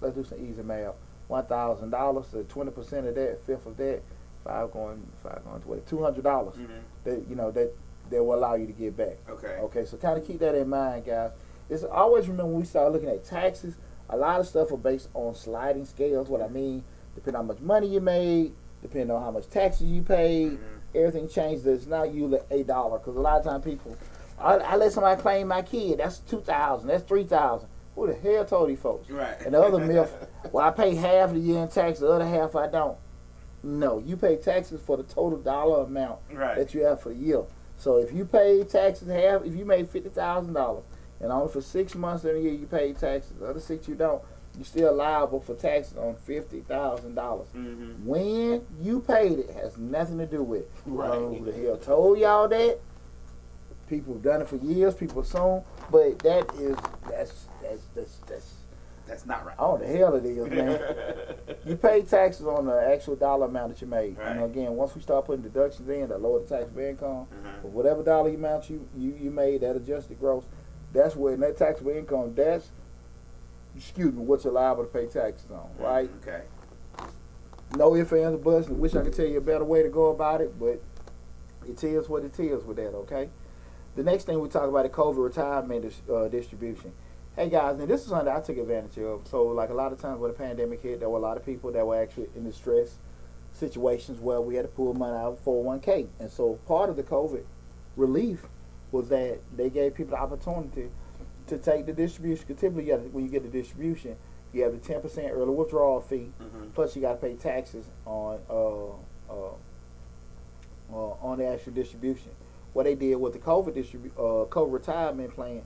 let's do some easy math, $1,000, so 20% of that, fifth of that, five going $200. Mm-hmm. That will allow you to get back. Okay. Okay. So kind of keep that in mind, guys. It's always remember when we start looking at taxes, a lot of stuff are based on sliding scales. What I mean, depending on how much money you made, depending on how much taxes you paid, Mm-hmm. everything changes. It's not usually $1 because a lot of times people, I let somebody claim my kid. That's $2,000. That's $3,000. Who the hell told these folks? Right. And the other myth, well, I pay half the year in tax, the other half I don't. No, you pay taxes for the total dollar amount Right. that you have for the year. So if you pay taxes if you made $50,000 and only for 6 months in a year you pay taxes, the other 6 you don't, you're still liable for taxes on $50,000. Mm-hmm. When you paid it has nothing to do with it. Right. Who the hell told y'all that? People have done it for years. People assume, but that's That's not right. oh the hell it is, man. You pay taxes on the actual dollar amount that you made. Right. And again, once we start putting deductions in, that lower the taxable income, Mhm. for whatever dollar amount you made, that adjusted gross, that's where in that taxable income, that's what you're liable to pay taxes on, right? Okay. No ifs, ands, or buts. I wish I could tell you a better way to go about it, but it is what it is with that, okay? The next thing we talk about is COVID retirement distribution. Hey guys, now this is something I took advantage of. So like a lot of times when the pandemic hit, there were a lot of people that were actually in distress situations where we had to pull money out of 401k. And so part of the COVID relief was that they gave people the opportunity to take the distribution. Because typically when you get the distribution, you have the 10% early withdrawal fee, Mm-hmm. plus you got to pay taxes on the actual distribution. What they did with the COVID retirement plan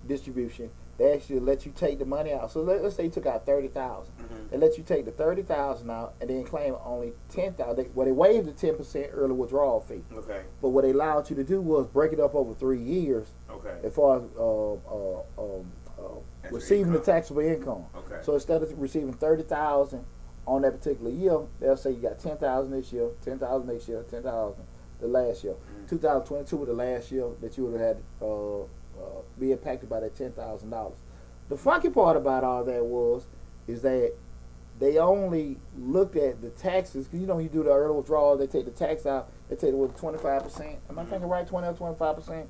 distribution, they actually let you take the money out. So let's say you took out $30,000. Mm-hmm. They let you take the $30,000 out and then claim only $10,000. Well, they waived the 10% early withdrawal fee. Okay. But what they allowed you to do was break it up over 3 years Okay. as far as receiving the income. taxable income. Okay. So instead of receiving $30,000 on that particular year, they'll say you got $10,000 this year, $10,000 next year, $10,000 the last year. Mhm. 2022 was the last year that you would have had be impacted by that $10,000. The funky part about all that is that they only looked at the taxes. Cause you do the early withdrawal, they take the tax out. They take it with 25%. Am I thinking right? 20 or 25%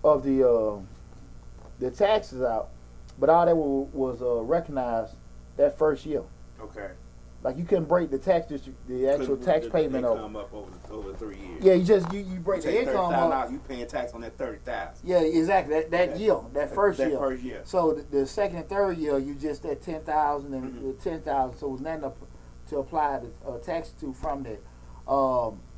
of the taxes out. But all that was recognized that first year. Okay. Like you couldn't break the actual tax payment over. Income up over 3 years. Yeah, you break the income up. out, you paying tax on that 30,000. Yeah, exactly. That year, that first year. First year. So the second and third year, you just at 10,000 and Mhm. 10,000. So it was nothing to apply the tax to from that.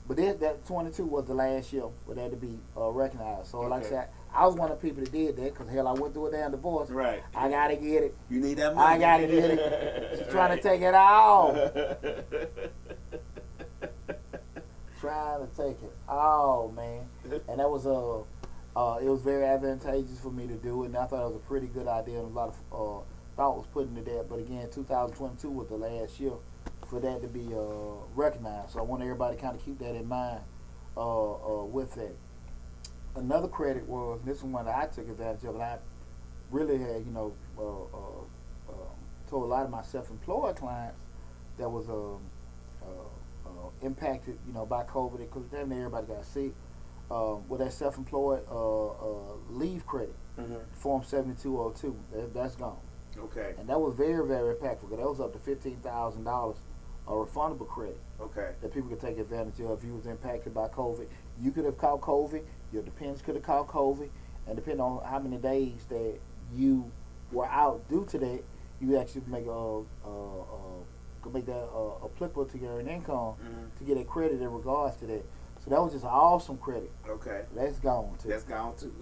But that 22 was the last year for that to be recognized. So like I Okay. said, I was one of the people that did that because hell, I went through a damn divorce. Right. I gotta get it. You need that money. I gotta get it. She's trying to take it all. Trying to take it all, man. And that was it was very advantageous for me to do it, and I thought it was a pretty good idea, and a lot of thought was put into that. But again, 2022 was the last year for that to be recognized. So I want everybody to kind of keep that in mind with that. Another credit was, this is one that I took advantage of, and I really had, told a lot of my self-employed clients that was impacted, by COVID, because damn near everybody got sick. With that self-employed leave credit, Form 7202, that's gone. Okay. And that was very, very impactful, because that was up to $15,000 a refundable credit Okay. that people could take advantage of if you was impacted by COVID. You could have caught COVID, your dependents could have caught COVID, and depending on how many days that you were out due to that, you actually make could make that applicable to your income to get a credit in regards to that. So that was just an awesome credit. Okay. That's gone too. That's gone too.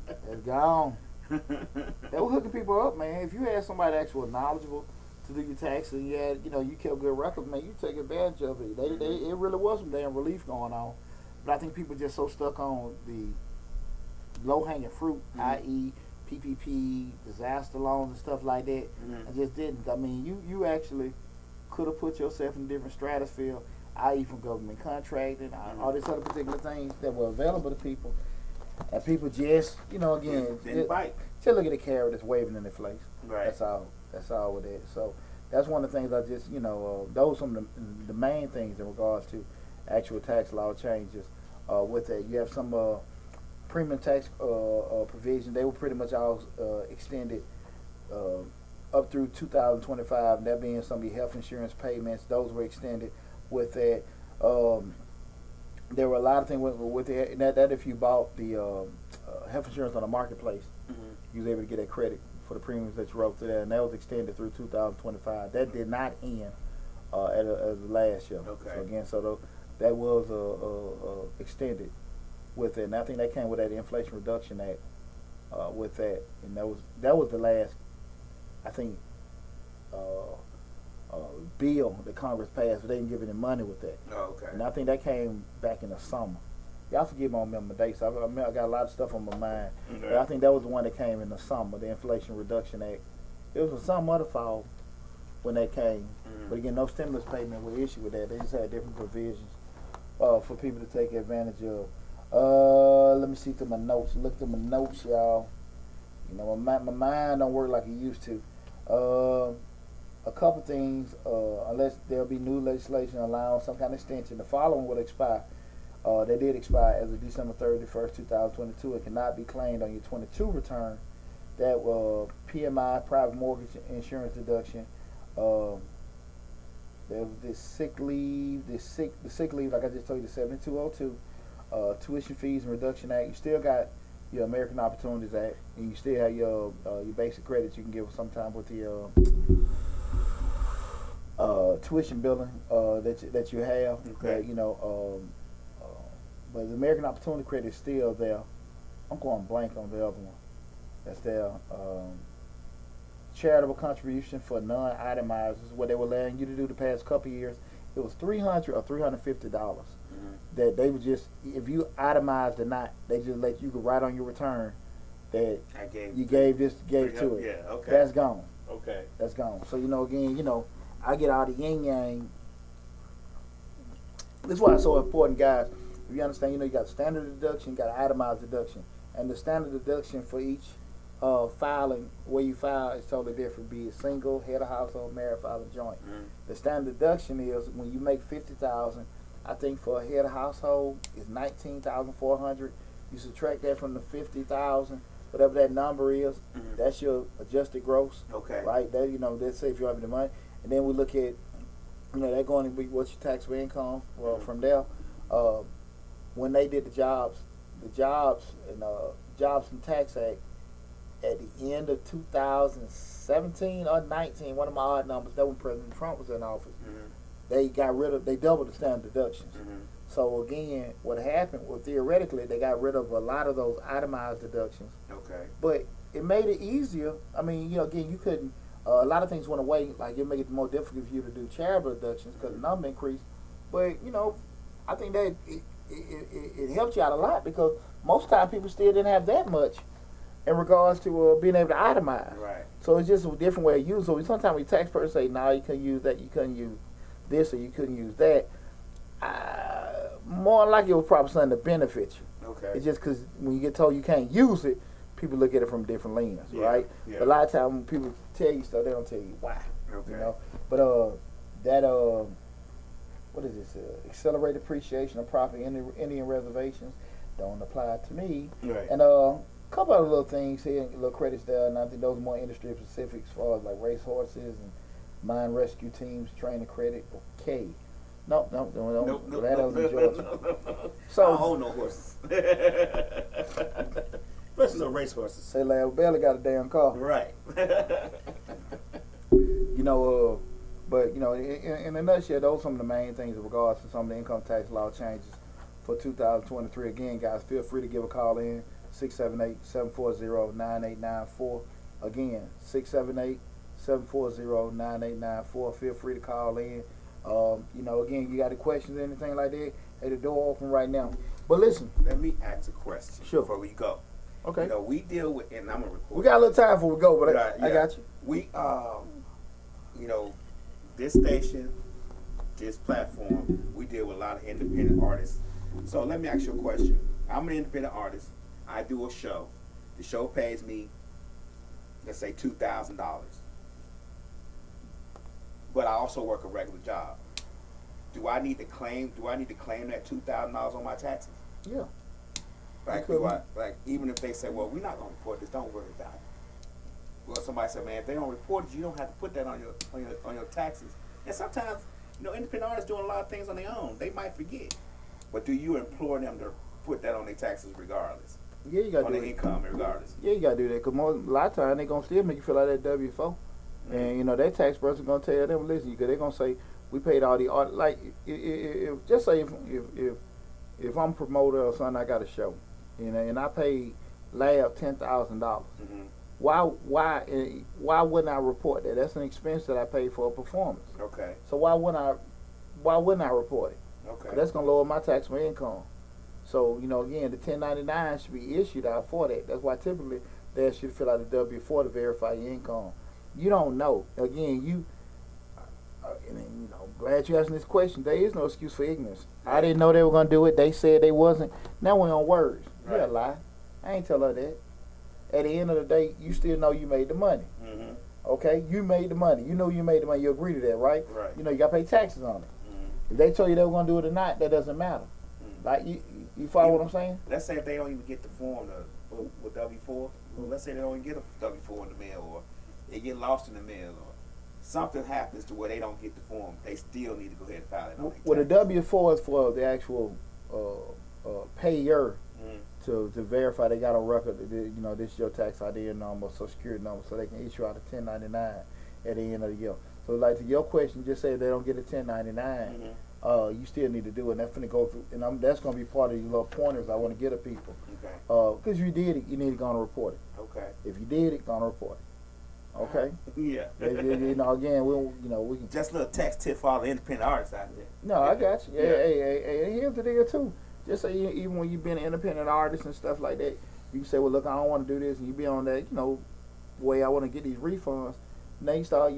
That's gone. They were hooking people up, man. If you had somebody actually knowledgeable to do your taxes, and you had, you kept good records, man, you take advantage of it. It really was some damn relief going on. But I think people just so stuck on the low hanging fruit, i.e., PPP, disaster loans, and stuff like that, and just didn't. I mean, you actually could have put yourself in a different stratosphere, i.e., from government contracting, all these other particular things that were available to people, and people just, again, Didn't bite. just look at the carrot that's waving in their face. Right. That's all. That's all with it. So that's one of the things I just, those are some of the main things in regards to actual tax law changes. With that, you have some premium tax provision. They were pretty much all extended up through 2025. And that being some of your health insurance payments, those were extended. With that, there were a lot of things with it. That if you bought the health insurance on the marketplace, you was able to get that credit for the premiums that you wrote through there, and that was extended through 2025. That did not end as the last year. Okay. So again, that was extended with it, and I think that came with that Inflation Reduction Act. With that, and that was the last, I think, bill that Congress passed, but they didn't give any money with that. Oh, okay. And I think that came back in the summer. Y'all forgive me on remember dates. I got a lot of stuff on my mind. Okay. But I think that was the one that came in the summer, the Inflation Reduction Act. It was in some other fall when that came. But again, no stimulus payment was issued with that. They just had different provisions for people to take advantage of. Let me see through my notes. Look through my notes, y'all. My mind don't work like it used to. A couple things, unless there'll be new legislation allowing some kind of extension, the following will expire. They did expire as of December 31st, 2022. It cannot be claimed on your 22 return. That PMI, private mortgage insurance deduction. There was this sick leave, the sick leave, like I just told you, the 7202, Tuition Fees and Reduction Act. You still got your American Opportunities Act, and you still have your basic credits you can give sometime with the tuition billing that you have. Okay. But the American Opportunity Credit is still there. I'm going blank on the other one. That's there. Charitable contribution for non-itemized is what they were allowing you to do the past couple of years. It was $300 or $350 that they would just, if you itemized or not, they just let you go right on your return that you gave to it. Yeah. Okay. That's gone. Okay. That's gone. So again, I get all the yin yang. This is why it's so important, guys. If you understand, you got standard deduction, you got itemized deduction, and the standard deduction for each filing where you file is totally different. Be it single, head of household, married, filing joint. The standard deduction is when you make $50,000. I think for a head of household is $19,400. You subtract that from the $50,000, whatever that number is. That's your adjusted gross. Okay. Right. That let's say if you have the money, and then we look at they're going to be what's your taxable income. Well, from there, when they did the Jobs and Tax Act at the end of 2017 or 19, one of my odd numbers, that when President Trump was in office, they doubled the standard deductions. So again, what happened was theoretically they got rid of a lot of those itemized deductions. Okay. But it made it easier. I mean, again, you couldn't. A lot of things went away. Like it made it more difficult for you to do charitable deductions because the number increased. But I think that it helped you out a lot because most time people still didn't have that much in regards to being able to itemize. Right. So it's just a different way of using. So sometimes when tax person say, "No, you couldn't use that. You couldn't use this, or you couldn't use that." More likely it was probably something to benefit you. Okay. It's just because when you get told you can't use it, people look at it from different lenses, right? Yeah. But a lot of times when people tell you stuff, they don't tell you why. Okay. But that what is this? Accelerated appreciation of property Indian reservations don't apply to me. Right. And couple other little things here, little credits there, and I think those are more industry specific as far as like race horses and mine rescue teams, training credit. Okay. No, that was in Georgia. I So don't own no horses. Especially no race horses. say, lad, barely got a damn car. Right. You know, but you know, in a nutshell, those are some of the main things in regards to some of the income tax law changes for 2023. Again, guys, feel free to give a call in 678-740-9894. Again, 678-740-9894. Feel free to call in. You know, again, you got any questions, anything like that? Hey, the door open right now. But listen, Let me ask a question Sure. before we go. okay, You know, we deal with, and I'm gonna record. we got a little time before we go, but Yeah, I yeah. got you. We, you know, this station, this platform, we deal with a lot of independent artists. So let me ask you a question. I'm an independent artist. I do a show. The show pays me, let's say, $2,000. But I also work a regular job. Do I need to claim that $2,000 on my taxes? Yeah. Like, You do I, like, even if they say, well, we're not gonna report this, don't worry about it. Well, somebody said, man, if they don't report it, you don't have to put that on your taxes. And sometimes, you know, independent artists doing a lot of things on their own. They might forget. But do you implore them to put that on their taxes regardless? Yeah, you got On to their do it. income regardless? Yeah, you got to do that because a lot of times they gonna still make you fill out that W-4. And you know that tax person gonna tell them, listen, because they're gonna say we paid all the art. Like, if just say if I'm a promoter or something, I got a show, you know, and I paid Lab $10,000. Mm-hmm. Why wouldn't I report that? That's an expense that I paid for a performance. Okay. So why wouldn't I report it? Okay. 'Cause that's gonna lower my taxable income. So you know, again, the 1099 should be issued out for that. That's why typically they ask you to fill out a W-4 to verify your income. You don't know. Again, and you know, glad you asking this question. There is no excuse for ignorance. I didn't know they were gonna do it. They said they wasn't. Now we're on words. Right. Yeah, lie. I ain't tell her that. At the end of the day, you still know you made the money. Mm-hmm. Okay, you made the money. You know you made the money. You agree to that, right? Right. You know you got to pay taxes on it. Mm-hmm. If they told you they were gonna do it or not, that doesn't matter. Mm-hmm. Like you follow what I'm saying? Let's say if they don't even get the form with W-4, well, let's say they don't even get a W-4 in the mail, or they get lost in the mail, or something happens to where they don't get the form, they still need to go ahead and file it on their Well, the taxes. W-4 is for the actual payer Mhm. to verify they got a record. That, you know, this is your tax ID number, social security number, so they can issue out a 1099 at the end of the year. So, like to your question, just say if they don't get a 1099, Mhm. you still need to do it. And that's going to go through, and that's going to be part of these little pointers I want to get to people. Okay. Because you did it, you need to go and report it. Okay. If you did it, go and report it. Okay. Yeah. You know, again, we can. Just a little tax tip for all the independent artists out there. No, I got you. Yeah. Hey, here's the deal too. Just say even when you've been an independent artist and stuff like that, you can say, well, look, I don't want to do this, and you be on that, you know, way I want to get these refunds. Now you start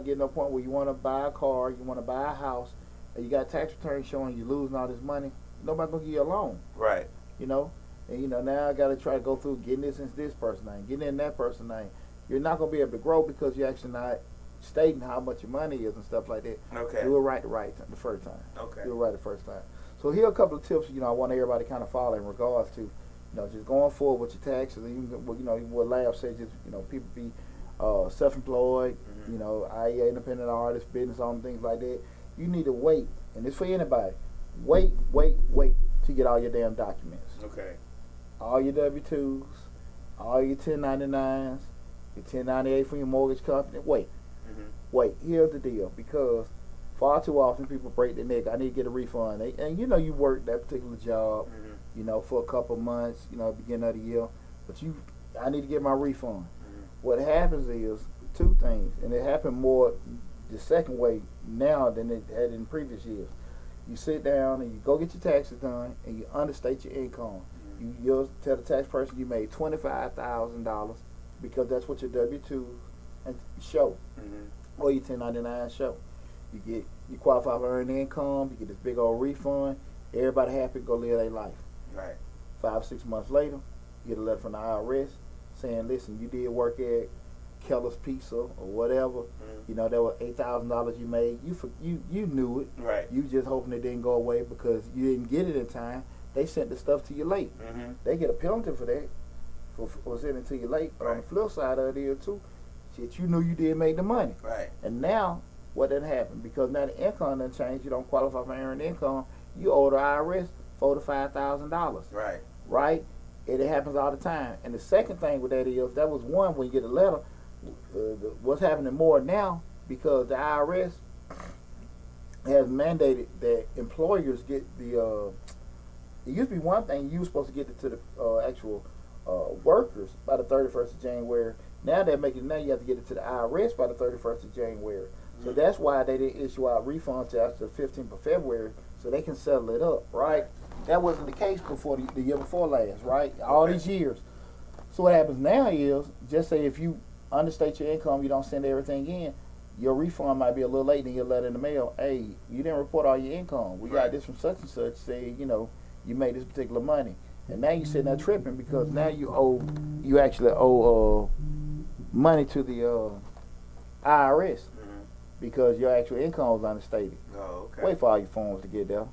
getting to a point where you want to buy a car, you want to buy a house, and you got tax returns showing you're losing all this money. Nobody gonna give you a loan, Right. you know. And you know now I got to try to go through getting this in this person's name, getting in that person's name. You're not gonna be able to grow because you're actually not stating how much your money is and stuff like that. Okay. Do it right the first time. Okay. Do it right the first time. So here are a couple of tips, you know, I want everybody to kind of follow in regards to, you know, just going forward with your taxes. Even, you know, what Lab said, just, you know, people be self-employed, Mhm. you know, i.e. independent artists, business owners, things like that. You need to wait, and it's for anybody. Wait to get all your damn documents. Okay. All your W-2s, all your 1099s, your 1098 from your mortgage company. Wait. Mhm. Here's the deal, because far too often people break their neck. I need to get a refund. And you know you worked that particular job, Mhm. you know, for a couple months, you know, beginning of the year, but I need to get my refund. Mhm. What happens is two things, and it happened more the second way now than it had in previous years. You sit down and you go get your taxes done, and you understate your income. You'll tell the tax person you made $25,000 because that's what your W-2 show, Mhm. or your 1099 show. You qualify for earned income. You get this big old refund. Everybody happy to go live their life. Right. 5 or 6 months later, you get a letter from the IRS saying, "Listen, you did work at Keller's Pizza or whatever. You know, that was $8,000 you made. You knew it. Right. You just hoping it didn't go away because you didn't get it in time. They sent the stuff to you late. They get a penalty for that, for sending it to you late. But on the flip side of it is too, shit, you knew you did make the money. Right. And now what done happened? Because now the income done changed. You don't qualify for earned income. You owe the IRS $4,000 to $5,000. Right. Right. And it happens all the time. And the second thing with that is that was one when you get a letter. What's happening more now because the IRS has mandated that employers get the. It used to be one thing you were supposed to get it to the actual workers by the 31st of January. Now they're making now you have to get it to the IRS by the 31st of January. So that's why they didn't issue out refunds till after the 15th of February, so they can settle it up, right? That wasn't the case before the year before last, right? All these years. So what happens now is, just say if you understate your income, you don't send everything in, your refund might be a little late in your letter in the mail. Hey, you didn't report all your income. We got this from such and such saying, you know, you made this particular money. And now you're sitting there tripping because now you actually owe money to the IRS because your actual income was understated. Oh, okay. Wait for all your forms to get there.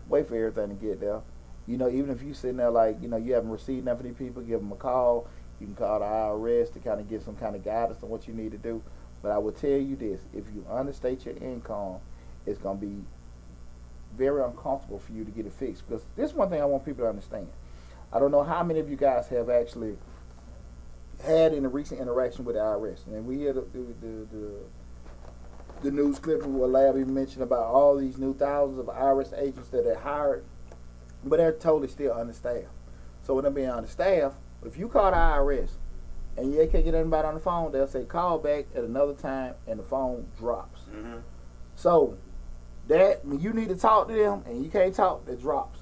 Wait for everything to get there. You know, even if you sitting there like, you know, you haven't received nothing from these people, give them a call. You can call the IRS to kind of get some kind of guidance on what you need to do. But I will tell you this, if you understate your income, it's going to be very uncomfortable for you to get it fixed. Because this is one thing I want people to understand. I don't know how many of you guys have actually had in a recent interaction with the IRS. And we hear the news clip where Larry mentioned about all these new thousands of IRS agents that are hired, but they're totally still understaffed. So when they're being understaffed, if you call the IRS and you can't get anybody on the phone, they'll say call back at another time and the phone drops. So that when you need to talk to them and you can't talk, it drops.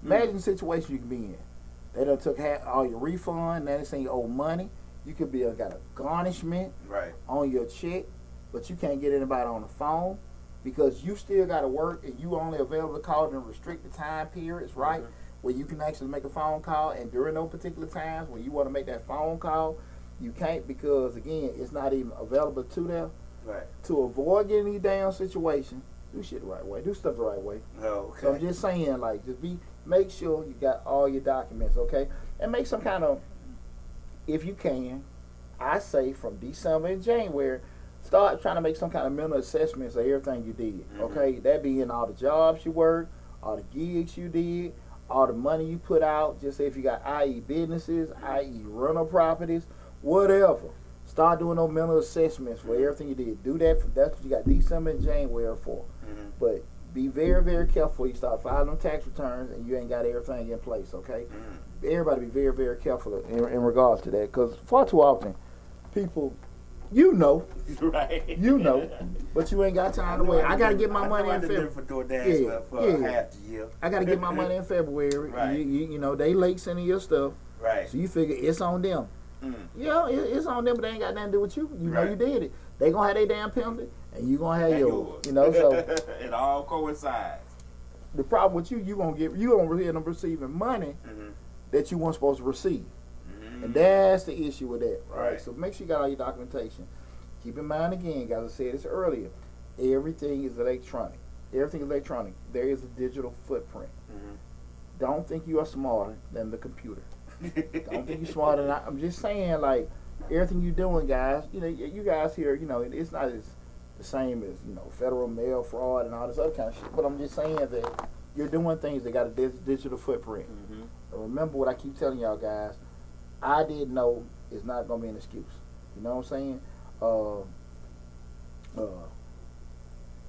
Imagine the situation you can be in. They done took all your refund, now they saying you owe money. You could be got a garnishment on your check, but you can't get anybody on the phone because you still got to work and you only available to call in restricted time periods, right? Where you can actually make a phone call, and during those particular times when you want to make that phone call, you can't because, again, it's not even available to them. To avoid getting these damn situations, do shit the right way. Do stuff the right way. So I'm just saying, like, make sure you got all your documents, okay? And make some kind of, if you can, I say from December and January, start trying to make some kind of mental assessments of everything you did, okay? That being all the jobs you worked, all the gigs you did, all the money you put out, just say if you got i.e. businesses, i.e. rental properties, whatever. Start doing those mental assessments for everything you did. Do that. That's what you got December and January for. But be very, very careful. You start filing them tax returns and you ain't got everything in place, okay? Everybody be very, very careful in regards to that because far too often people, you know, but you ain't got time to wait. I got to get my money in February. Half the year. I got to get my money in February. You know, they late sending your stuff. So you figure it's on them. Yeah, it's on them, but they ain't got nothing to do with you. You know you did it. They gonna have their damn penalty, and you gonna have yours. You know, so it all coincides. The problem with you gonna end up receiving money that you weren't supposed to receive, and that's the issue with that. Right. So make sure you got all your documentation. Keep in mind again, guys, I said this earlier. Everything is electronic. Everything is electronic. There is a digital footprint. Don't think you are smarter than the computer. Don't think you're smarter than I'm just saying, like, everything you're doing, guys, you know, you guys here, you know, it's not as the same as, you know, federal mail fraud and all this other kind of shit. But I'm just saying that you're doing things that got a digital footprint. And remember what I keep telling y'all, guys. I didn't know it's not going to be an excuse. You know what I'm saying?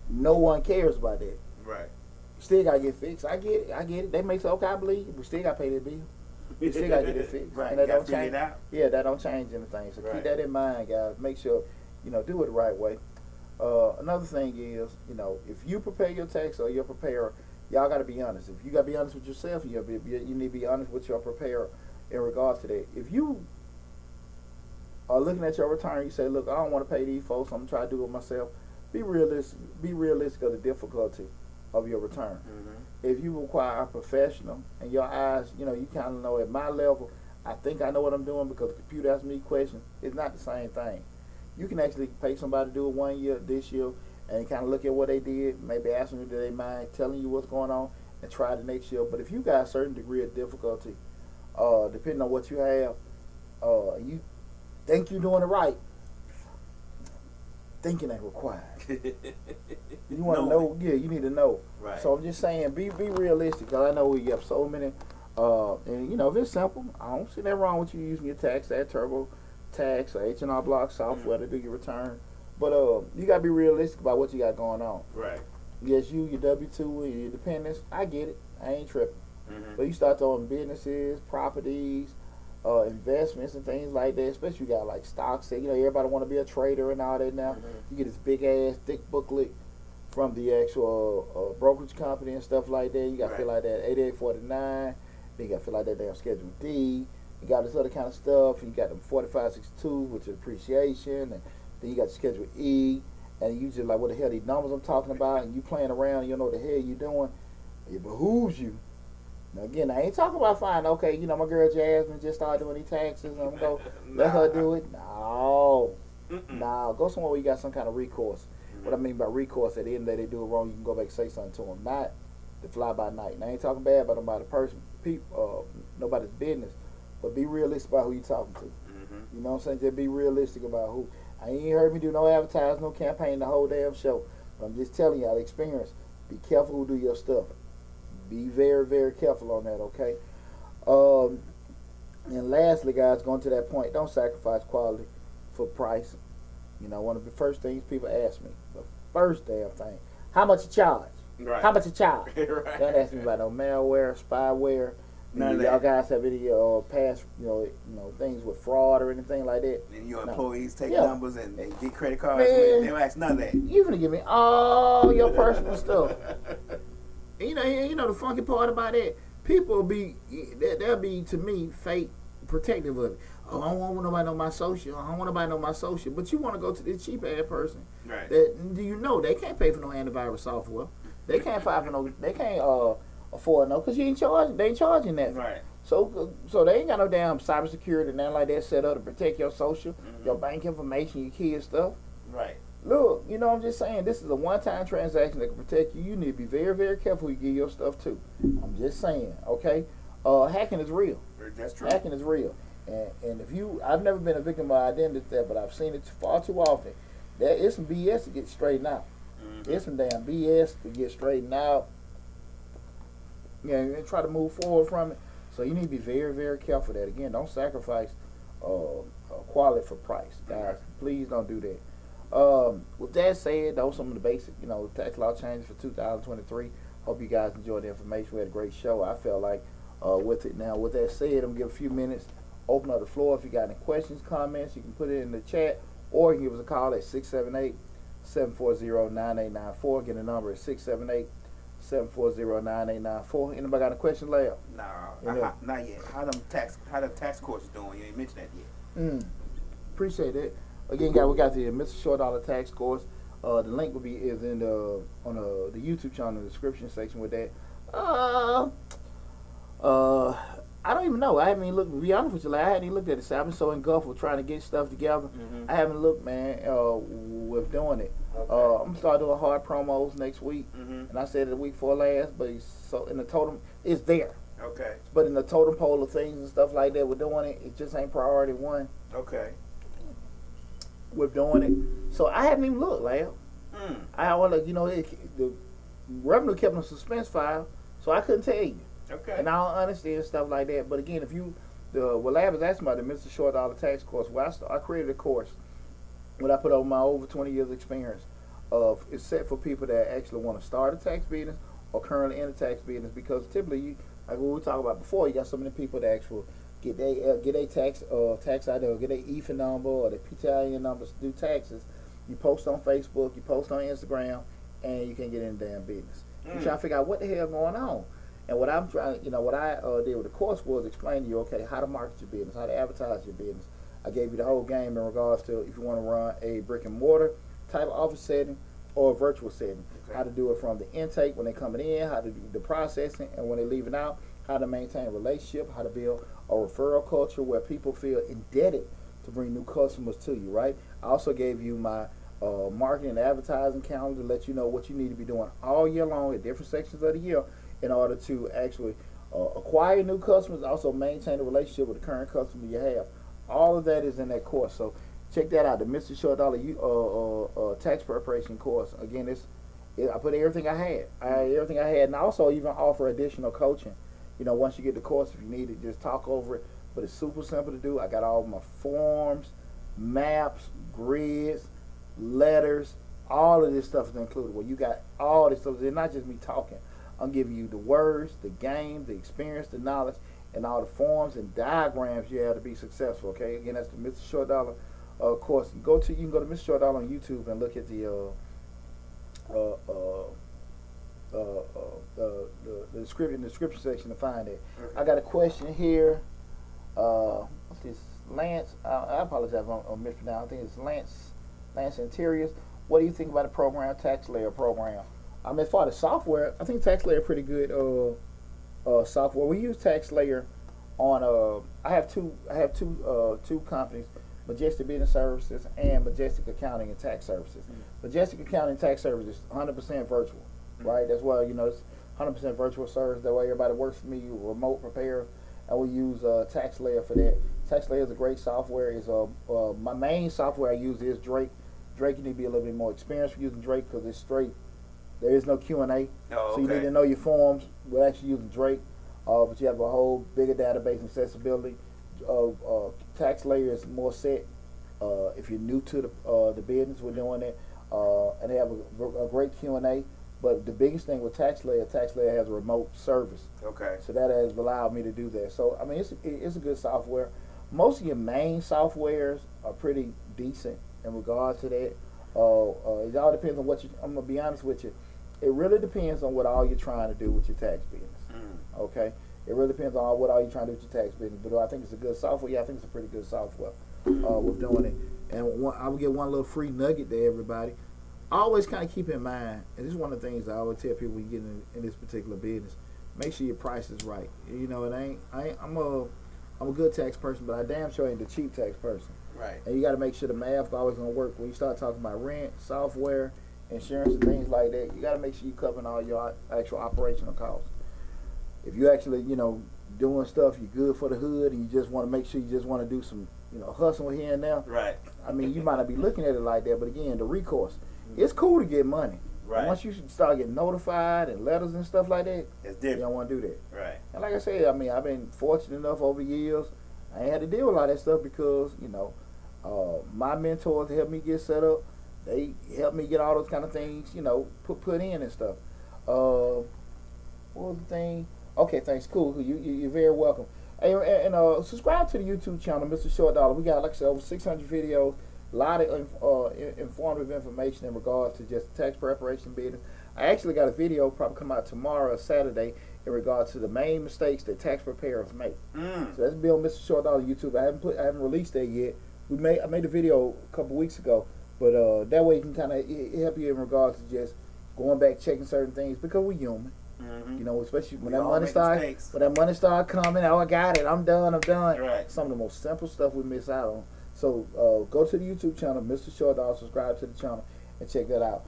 No one cares about that. Still got to get fixed. I get it. They may say, okay, I believe you. We still got to pay that bill. You still got to get it fixed. And that don't change. That don't change anything. So keep that in mind, guys. Make sure, you know, do it the right way. Another thing is, you know, if you prepare your tax or your preparer, y'all got to be honest. If you got to be honest with yourself, you need to be honest with your preparer in regards to that. If you are looking at your return, you say, look, I don't want to pay these folks. I'm going to try to do it myself. Be realistic. Be realistic of the difficulty of your return. If you require a professional and your eyes, you know, you kind of know at my level, I think I know what I'm doing because the computer asks me questions. It's not the same thing. You can actually pay somebody to do it 1 year, this year, and kind of look at what they did. Maybe ask them if they mind telling you what's going on, and try the next year. But if you got a certain degree of difficulty, depending on what you have, you think you're doing it right. Thinking ain't required. You want to know? Yeah, you need to know. Right. So I'm just saying, be realistic. Cause I know we have so many, and you know, if it's simple, I don't see that wrong with you using your TaxAct, TurboTax, or H&R Block software to do your return. But you gotta be realistic about what you got going on. Right. Yes, you, your W-2, and your dependents. I get it. I ain't tripping. Mm-hmm. But you start throwing businesses, properties, investments and things like that, especially you got like stocks. You know, everybody want to be a trader and all that now. Mm-hmm. You get this big ass thick booklet from the actual brokerage company and stuff like that. You got to fill out that 8849. Then you got to fill out that damn Schedule D. You got this other kind of stuff. And you got them 4562, which is appreciation. And then you got Schedule E. And you just like, what the hell these numbers I'm talking about? And you playing around and you know what the hell you doing. It behooves you. Now again, I ain't talking about fine. Okay, you know my girl Jasmine just started doing these taxes. I'm gonna let her do it. No, no. Go somewhere where you got some kind of recourse. What I mean by recourse, at the end of the day, they do it wrong, you can go back and say something to them. Not the fly by night. And I ain't talking bad about nobody's person, nobody's business, but be realistic about who you talking to. You know what I'm saying? Just be realistic about who. I ain't heard me do no advertising, no campaign the whole damn show. But I'm just telling you out of experience. Be careful who do your stuff. Be very, very careful on that, okay? And lastly, guys, going to that point, don't sacrifice quality for price. You know, one of the first things people ask me, the first damn thing, how much you charge? Right. How much you charge? Right. Don't ask me about no malware, spyware. None of y'all that. guys have any past, things with fraud or anything like that. And your No. employees take Yeah. numbers and get credit cards. Man. They don't ask none of that. You gonna give me all your personal stuff. You know the funky part about it. People they'll be to me fake protective of it. Oh, I don't want nobody to know my social. I don't want nobody to know my social. But you want to go to this cheap ass person. Right. That do you know they can't pay for no antivirus software. They can't afford no because you ain't charging. They ain't charging that. Right. So they ain't got no damn cybersecurity and nothing like that set up to protect your social, your bank information, your kids stuff. Right. Look, I'm just saying, this is a one-time transaction that can protect you. You need to be very, very careful who you give your stuff to. I'm just saying, okay? Hacking is real. That's true. Hacking is real. And I've never been a victim of identity theft, but I've seen it far too often. There is some BS to get straightened out. There's some damn BS to get straightened out. And try to move forward from it. So you need to be very, very careful of that. Again, don't sacrifice quality for price, guys. Please don't do that. With that said, those are some of the basic, tax law changes for 2023. Hope you guys enjoyed the information. We had a great show. I felt like with it. Now, with that said, I'm going to give a few minutes, open up the floor. If you got any questions, comments, you can put it in the chat, or you can give us a call at 678-740-9894. Again, the number is 678-740-9894. Anybody got a question, Leo? Nah, not yet. How the tax courts doing? You ain't mentioned that yet. Appreciate it. Again, guys, we got the Mr. Short Dollar Tax Course. The link is in the YouTube channel in the description section with that. I don't even know. I haven't even looked. To be honest with you, I hadn't even looked at it. So I've been so engulfed with trying to get stuff together. I haven't looked, man. With doing it, I'm gonna start doing hard promos next week, and I said it the week before last. But in the totem, it's there. Okay. But in the totem pole of things and stuff like that, we're doing it. It just ain't priority one. Okay. We're doing it. So I haven't even looked, Lab. I want to, the revenue kept on suspense file, so I couldn't tell you. Okay. And I don't understand stuff like that. But again, what Lab is asking about the Mr. Short Dollar Tax Course, I created a course when I put over my over 20 years experience it's set for people that actually want to start a tax business or currently in a tax business, because typically, like what we talked about before, you got so many people that actually get a tax ID or get a EFA number or the PTIN numbers to do taxes. You post on Facebook, you post on Instagram, and you can get in the damn business. You're trying to figure out what the hell going on. And what I'm trying, what I did with the course was explain to you, okay, how to market your business, how to advertise your business. I gave you the whole game in regards to if you want to run a brick and mortar type of office setting or a virtual setting. Okay. How to do it from the intake when they're coming in, how to do the processing, and when they're leaving out, how to maintain a relationship, how to build a referral culture where people feel indebted to bring new customers to you, right? I also gave you my marketing and advertising calendar to let you know what you need to be doing all year long at different sections of the year in order to actually acquire new customers, also maintain a relationship with the current customer you have. All of that is in that course. So check that out, the Mr. Short Dollar tax preparation course. Again, I put everything I had. Everything I had, and I also even offer additional coaching. You know, once you get the course, if you need it, just talk over it. But it's super simple to do. I got all my forms, maps, grids, letters, all of this stuff is included. Well, you got all this stuff. It's not just me talking. I'm giving you the words, the game, the experience, the knowledge, and all the forms and diagrams you have to be successful. Okay, again, that's the Mr. Short Dollar course. You can go to Mr. Short Dollar on YouTube and look at the description section to find it. Okay. I got a question here. What's this? Lance. I apologize if I'm mispronouncing. I think it's Lance Interiors. What do you think about the program, TaxLayer program? I mean, as far as software, I think TaxLayer pretty good software. We use TaxLayer on. I have two companies, Majestic Business Services and Majestic Accounting and Tax Services. Majestic Accounting and Tax Services is 100% virtual, right? That's why it's 100% virtual service. That way everybody works for me, remote prepare, and we use TaxLayer for that. TaxLayer is a great software. Is my main software I use is Drake. Drake, you need to be a little bit more experienced using Drake because it's straight. There is no Q&A, so you need to know your forms. We're actually using Drake, but you have a whole bigger database and accessibility. TaxLayer is more set. If you're new to the business, we're doing it, and they have a great Q&A. But the biggest thing with TaxLayer has a remote service. Okay. So that has allowed me to do that. So I mean, it's a good software. Most of your main softwares are pretty decent in regards to that. It all depends on what you. I'm gonna be honest with you. It really depends on what all you're trying to do with your tax business. Okay. It really depends on what all you're trying to do with your tax business. But do I think it's a good software? Yeah, I think it's a pretty good software. With doing it, and I will get one little free nugget to everybody. Always kind of keep in mind, and this is one of the things I always tell people when you get in this particular business. Make sure your price is right. You know, I'm a good tax person, but I damn sure ain't the cheap tax person. Right. And you got to make sure the math always gonna work. When you start talking about rent, software, insurance, and things like that, you got to make sure you covering all your actual operational costs. If you actually, doing stuff, you're good for the hood, and you just want to make sure you just want to do some, hustle here and there. Right. I mean, you might not be looking at it like that, but again, the recourse. It's cool to get money. Right. Once you start getting notified and letters and stuff like that, it's different. You don't want to do that. Right. And like I said, I mean, I've been fortunate enough over years. I ain't had to deal with a lot of that stuff because, my mentors helped me get set up. They helped me get all those kind of things, put in and stuff. What was the thing? Okay, thanks. Cool. You're very welcome. And subscribe to the YouTube channel, Mr. Short Dollar. We got, like I said, over 600 videos. A lot of informative information in regards to just tax preparation business. I actually got a video probably come out tomorrow or Saturday in regards to the main mistakes that tax preparers make. So that's be on Mr. Short Dollar YouTube. I haven't released that yet. I made a video a couple weeks ago, but that way you can kind of help you in regards to just going back checking certain things because we're human. Especially when that money start coming. Oh, I got it. I'm done. Right. Some of the most simple stuff we miss out on. So go to the YouTube channel, Mr. Short Dollar, subscribe to the channel, and check that out.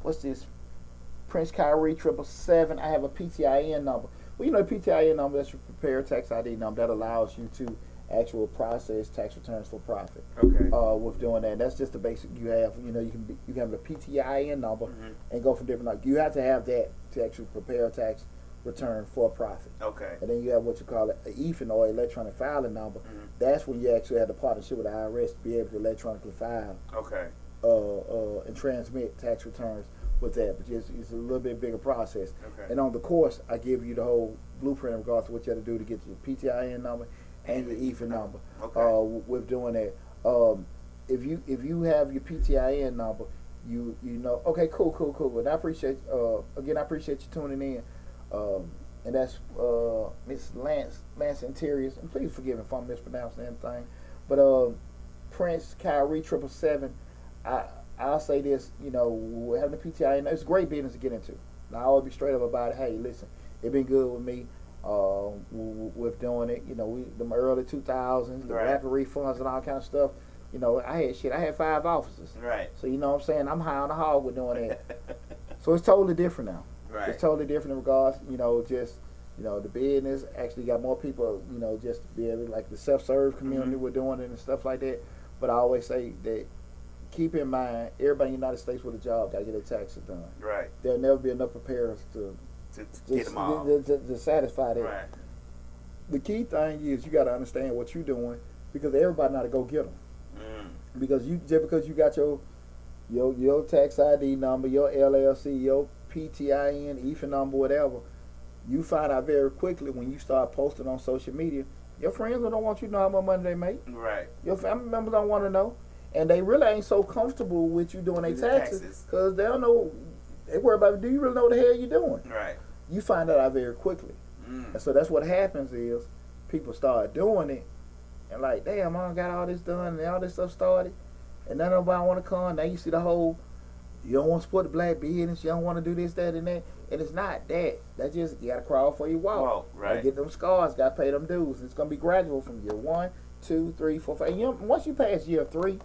What's this? Prince Kyrie 777. I have a PTIN number. Well, PTIN number, that's your prepared tax ID number that allows you to actual process tax returns for profit. Okay. With doing that, that's just the basic you have. You can have a PTIN number and go from different. You have to have that to actually prepare a tax return for profit. Okay. And then you have what you call an EFIN or electronic filing number. That's when you actually have the partnership with the IRS to be able to electronically file. Okay. And transmit tax returns with that, but it's a little bit bigger process. Okay. And on the course, I give you the whole blueprint in regards to what you have to do to get your PTIN number and your EFIN number. Okay. With doing that, if you have your PTIN number, you know. Okay, cool. And I appreciate you tuning in. And that's Miss Lance Interiors. And please forgive me if I'm mispronouncing anything. But Prince Kyrie 777. I'll say this, having a PTIN, it's a great business to get into. Now, I always be straight up about it. Hey, listen, it's been good with me. with doing it. You know, them early 2000s, the Right. rapid refunds and all kind of stuff. You know, I had 5 officers. Right. So you know what I'm saying? I'm high on the hog with doing that. So it's totally different now. Right. It's totally different in regards, you know, just, you know, the business actually got more people, you know, just to be able, like the self-serve community Mhm. we're doing it and stuff like that. But I always say that keep in mind, everybody in the United States with a job got to get their taxes done. Right. There'll never be enough preparers to Get them all. to satisfy that. Right. The key thing is you got to understand what you're doing because everybody not to go get them. Mm. Because because you got your tax ID number, your LLC, your PTIN, EFIN number, whatever, you find out very quickly when you start posting on social media. Your friends don't want you to know how much money they make. Right. Your family members don't want to know, and they really ain't so comfortable with you doing their With the taxes taxes. because they don't know. They worry about, do you really know what the hell you're doing? Right. You find that out very quickly. Mm. And so that's what happens is people start doing it and like, damn, I done got all this done and all this stuff started and then nobody want to come. Now you see the whole, you don't want to support the black business, you don't want to do this, that, and that. And it's not that. That's just, you got to crawl for your walk. Walk, right. Gotta get them scars, got to pay them dues. It's going to be gradual from year 1, 2, 3, 4, 5. And once you pass year 3,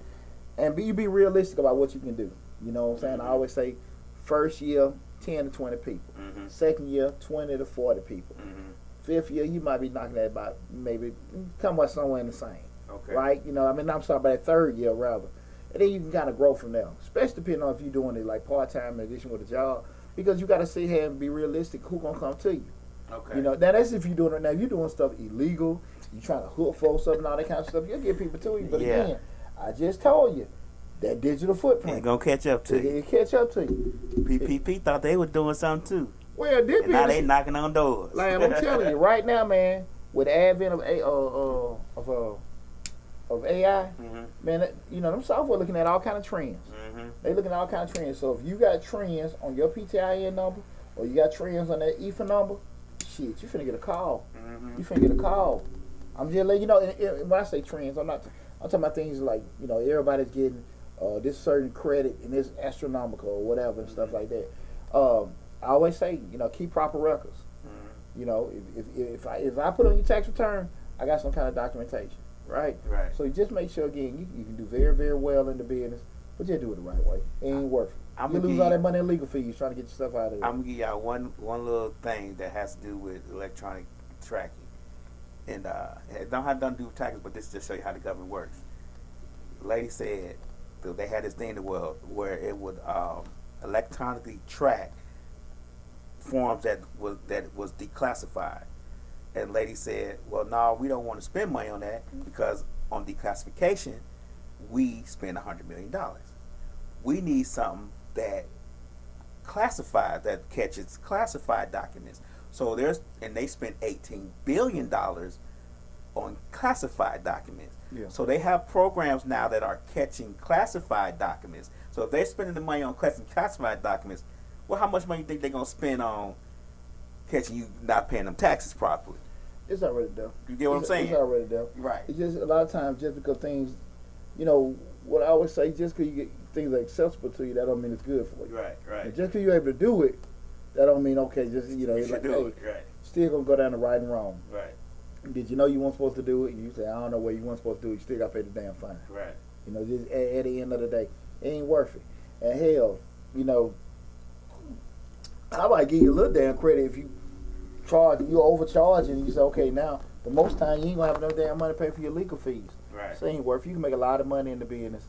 and you be realistic about what you can do. You know what I'm saying? Mhm. I always say first year, 10 to 20 people. Mm-hmm. Second year, 20 to 40 people. Mm-hmm. Fifth year, you might be knocking at about maybe somewhere in the same, Okay. right? You know, I mean, I'm sorry, about that third year rather, and then you can kind of grow from there. Especially depending on if you're doing it like part time in addition with a job, because you got to sit here and be realistic. Who gonna come to you? Okay. You know, now that's if you're doing it. Now if you're doing stuff illegal, you trying to hook folks up and all that kind of stuff. You'll get people to you, but Yeah. again, I just told you that digital footprint. Ain't gonna catch up to you. It catch up to you. PPP thought they were doing something too. Well, this And now they business- knocking on doors. Like I'm telling you right now, man, with the advent of AI, Mm-hmm. man, you know them software looking at all kind of trends. Mm-hmm. They looking at all kind of trends. So if you got trends on your PTIN number or you got trends on that EFA number, shit, you finna get a call. Mm-hmm. You finna get a call. I'm just letting you know. And when I say trends, I'm talking about things like, you know, everybody's getting this certain credit and it's astronomical or whatever and stuff like that. I always say, you know, keep proper records. Mm-hmm. You know, if I put on your tax return, I got some kind of documentation, right? Right. So you just make sure again you can do very, very well in the business, but you do it the right way. It ain't worth it. I'm You gonna lose give all you- that money in legal fees trying to get your stuff out of there. I'm gonna give y'all one little thing that has to do with electronic tracking, and it don't have nothing to do with taxes, but this just show you how the government works. The lady said that they had this thing in the world where it would electronically track forms that was declassified, and the lady said, "Well, no, we don't want to spend money on that because on declassification, we spend $100 million. We need something that classified that catches classified documents. So they spent $18 billion on classified documents. Yeah. So they have programs now that are catching classified documents. So if they're spending the money on catching classified documents, well, how much money do you think they're gonna spend on catching you not paying them taxes properly? It's already done. You get what I'm saying? It's already done. Right. It's just a lot of times just because things, you know, what I always say, just because you get things accessible to you, that don't mean it's good for you. Right. Right. And just because you're able to do it, that don't mean okay. Just you know, You it's should like do hey, it. Right. still gonna go down to right and wrong. Right. Did you know you weren't supposed to do it? And you say I don't know where you weren't supposed to do it. You still got to pay the damn fine. Right. You know, just at the end of the day, it ain't worth it. And hell, you know, I might give you a little damn credit if you overcharge and you say, okay, now the most time you ain't gonna have no damn money to pay for your legal fees. Right. So it ain't worth it. You can make a lot of money in the business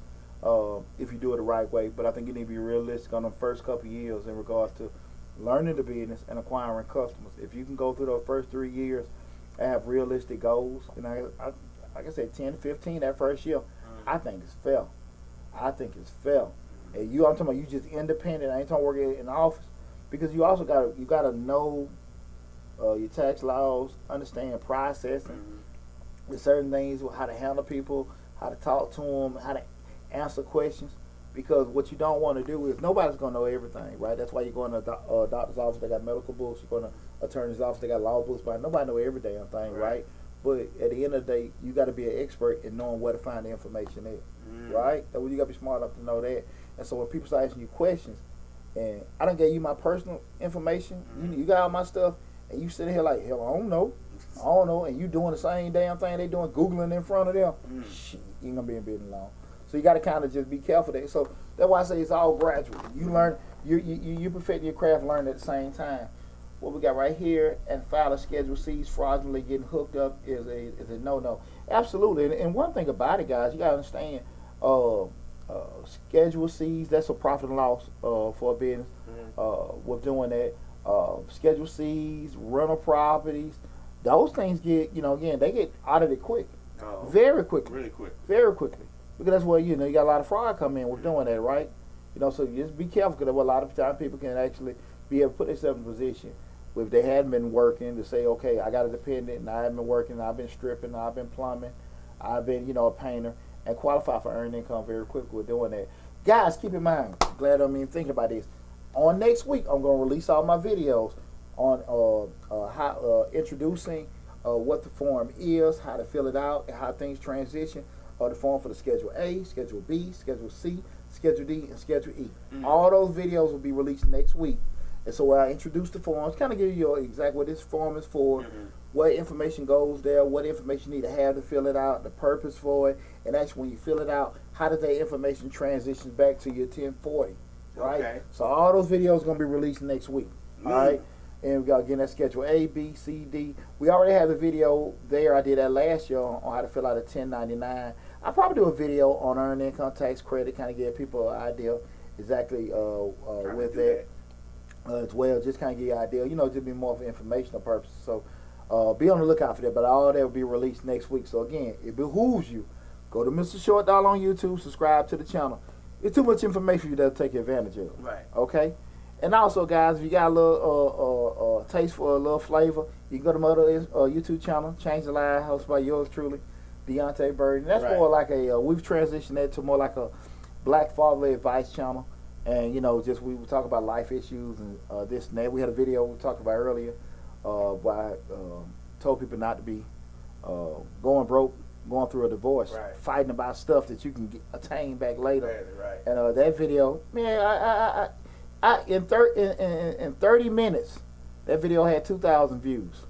if you do it the right way. But I think you need to be realistic on the first couple of years in regards to learning the business and acquiring customers. If you can go through those first 3 years and have realistic goals, and I like I said, 10 to 15 that first year, I think it's fair. I think it's fair. And I'm talking about you just independent. I ain't talking work in the office, because you also gotta know your tax laws, understand processing, with certain things, how to handle people, how to talk to them, how to answer questions. Because what you don't want to do is nobody's gonna know everything, right? That's why you go in a doctor's office. They got medical books. You go in an attorney's office. They got law books. But nobody know every damn thing, right? But at the end of the day, you got to be an expert in knowing where to find the information at, right? So you got to be smart enough to know that. And so when people start asking you questions, and I don't give you my personal information, you got all my stuff, and you sitting here like, hell, I don't know, and you doing the same damn thing they doing, Googling in front of them, shit, you ain't gonna be in business long. So you got to kind of just be careful there. So that's why I say it's all gradual. You learn, you perfect your craft, learn at the same time. What we got right here, and file a Schedule C's fraudulently getting hooked up is a no. Absolutely. And one thing about it, guys, you got to understand, Schedule C's, that's a profit and loss for a business. With doing that, Schedule C's, rental properties, those things get, again, they get audited quick, very quickly, really quick, very quickly, because that's where you got a lot of fraud come in with doing that, right? So you just be careful, because a lot of times people can actually be able to put themselves in a position if they hadn't been working to say, okay, I got a dependent and I haven't been working, I've been stripping, I've been plumbing, I've been, a painter, and qualify for earned income very quickly with doing that. Guys, keep in mind, glad I'm even thinking about this. On next week, I'm going to release all my videos on how introducing what the form is, how to fill it out, and how things transition. The form for the Schedule A, Schedule B, Schedule C, Schedule D, and Schedule E. All those videos will be released next week. And so where I introduce the forms, kind of give you exactly what this form is for, what information goes there, what information you need to have to fill it out, the purpose for it, and actually when you fill it out, how does that information transition back to your 1040, right? Okay. So all those videos are going to be released next week, all right? And we got, again, that Schedule A, B, C, D. We already have the video there. I did that last year on how to fill out a 1099. I'll probably do a video on earned income tax credit, kind of give people an idea exactly with that. As well, just kind of give you an idea, just be more for informational purposes. So be on the lookout for that, but all that will be released next week. So again, it behooves you, go to Mr. Short Dollar on YouTube, subscribe to the channel. It's too much information for you to take advantage of. Right. Okay? And also, guys, if you got a little taste for a little flavor, you can go to my other YouTube channel, Change the Life, hosted by yours truly, Deontay Burden. That's more like we've transitioned that to more like a black fatherly advice channel. And just we talk about life issues and this and that. We had a video we talked about earlier where I told people not to be going broke, going through a divorce, fighting about stuff that you can attain back later. And that video, man, in 30 minutes, that video had 2,000 views.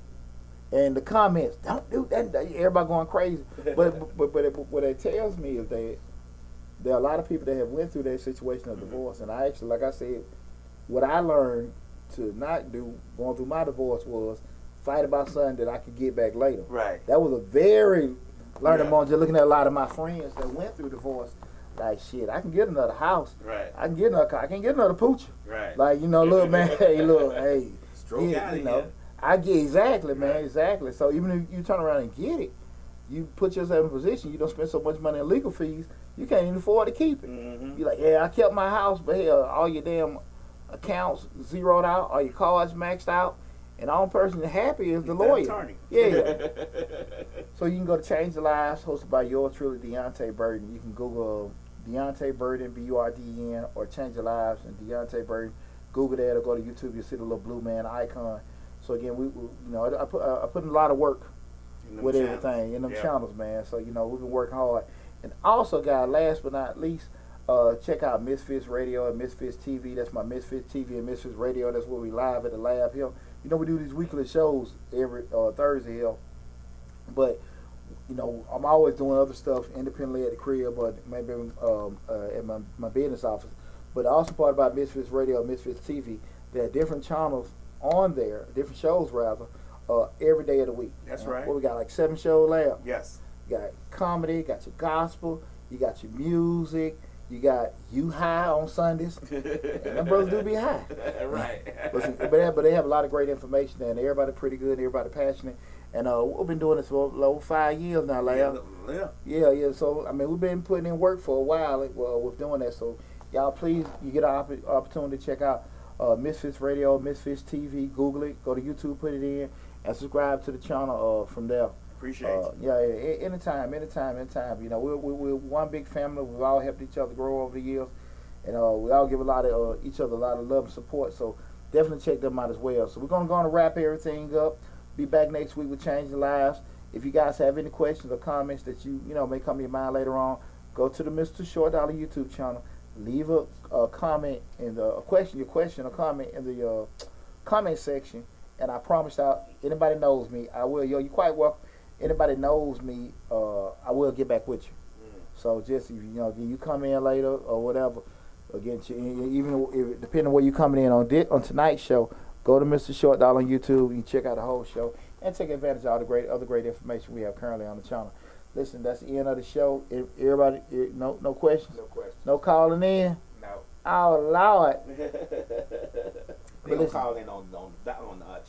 And the comments, don't do that. Everybody going crazy. But what it tells me is that there are a lot of people that have went through that situation of divorce, and I actually, like I said, what I learned to not do going through my divorce was fight about something that I could get back later. Right. That was a very learning moment. Just looking at a lot of my friends that went through divorce, like shit, I can get another house. Right. I can get another car. I can get another poocher. Right. Like look, man, hey, stroke out of here. I get exactly, man, exactly. So even if you turn around and get it, you put yourself in a position, you don't spend so much money in legal fees, you can't even afford to keep it. You're like, yeah, I kept my house, but hell, all your damn accounts zeroed out, all your cards maxed out, and the only person that's happy is the lawyer. Attorney. Yeah. So you can go to Change the Lives, hosted by yours truly, Deontay Burden. You can Google Deontay Burden, B-U-R-D-E-N, or Change the Lives and Deontay Burden. Google that or go to YouTube, you'll see the little blue man icon. So again, I put in a lot of work with everything in them channels, man. So we've been working hard. And also, guys, last but not least, check out Misfits Radio and Misfits TV. That's my Misfits TV and Misfits Radio. That's where we live at the lab here. We do these weekly shows every Thursday here. But, I'm always doing other stuff independently at the crib, but maybe at my business office. But the awesome part about Misfits Radio and Misfits TV, there are different channels on there, different shows rather, every day of the week. That's right. Well, we got like 7 shows lab. Yes. You got comedy, you got your gospel, you got your music, you got you high on Sundays. And them brothers do be high. Right. But they have a lot of great information there, and everybody pretty good, everybody passionate. And we've been doing this for over 5 years now, lab. Yeah. So, we've been putting in work for a while with doing that. So, y'all, please, you get an opportunity to check out Misfits Radio, Misfits TV, Google it, go to YouTube, put it in, and subscribe to the channel from there. Appreciate it. Yeah, anytime. We're one big family. We've all helped each other grow over the years, and we all give each other a lot of love and support. So definitely check them out as well. So we're gonna wrap everything up. Be back next week with Change the Lives. If you guys have any questions or comments that you may come to your mind later on, go to the Mr. Short Dollar YouTube channel. Leave a comment in your question or comment in the comment section, and I promise y'all, anybody knows me, I will. Yo, you quite welcome. Anybody knows me, I will get back with you. So just if you come in later or whatever, again, even if, depending on where you coming in on tonight's show, go to Mr. Short Dollar on YouTube and check out the whole show and take advantage of all the other great information we have currently on the channel. Listen, that's the end of the show. Everybody, no questions, No question. no calling in. No. Oh Lord. They gonna call in on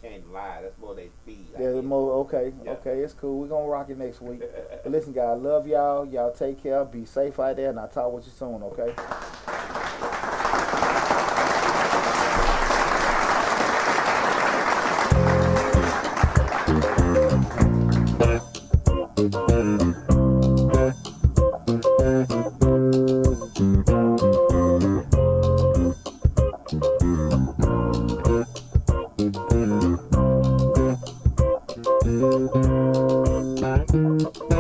Change Live. That's more they feed. Yeah, more okay, Yeah. okay, it's cool. We're gonna rock it next week. But listen, guys, love y'all. Y'all take care. Be safe out there, and I'll talk with you soon. Okay.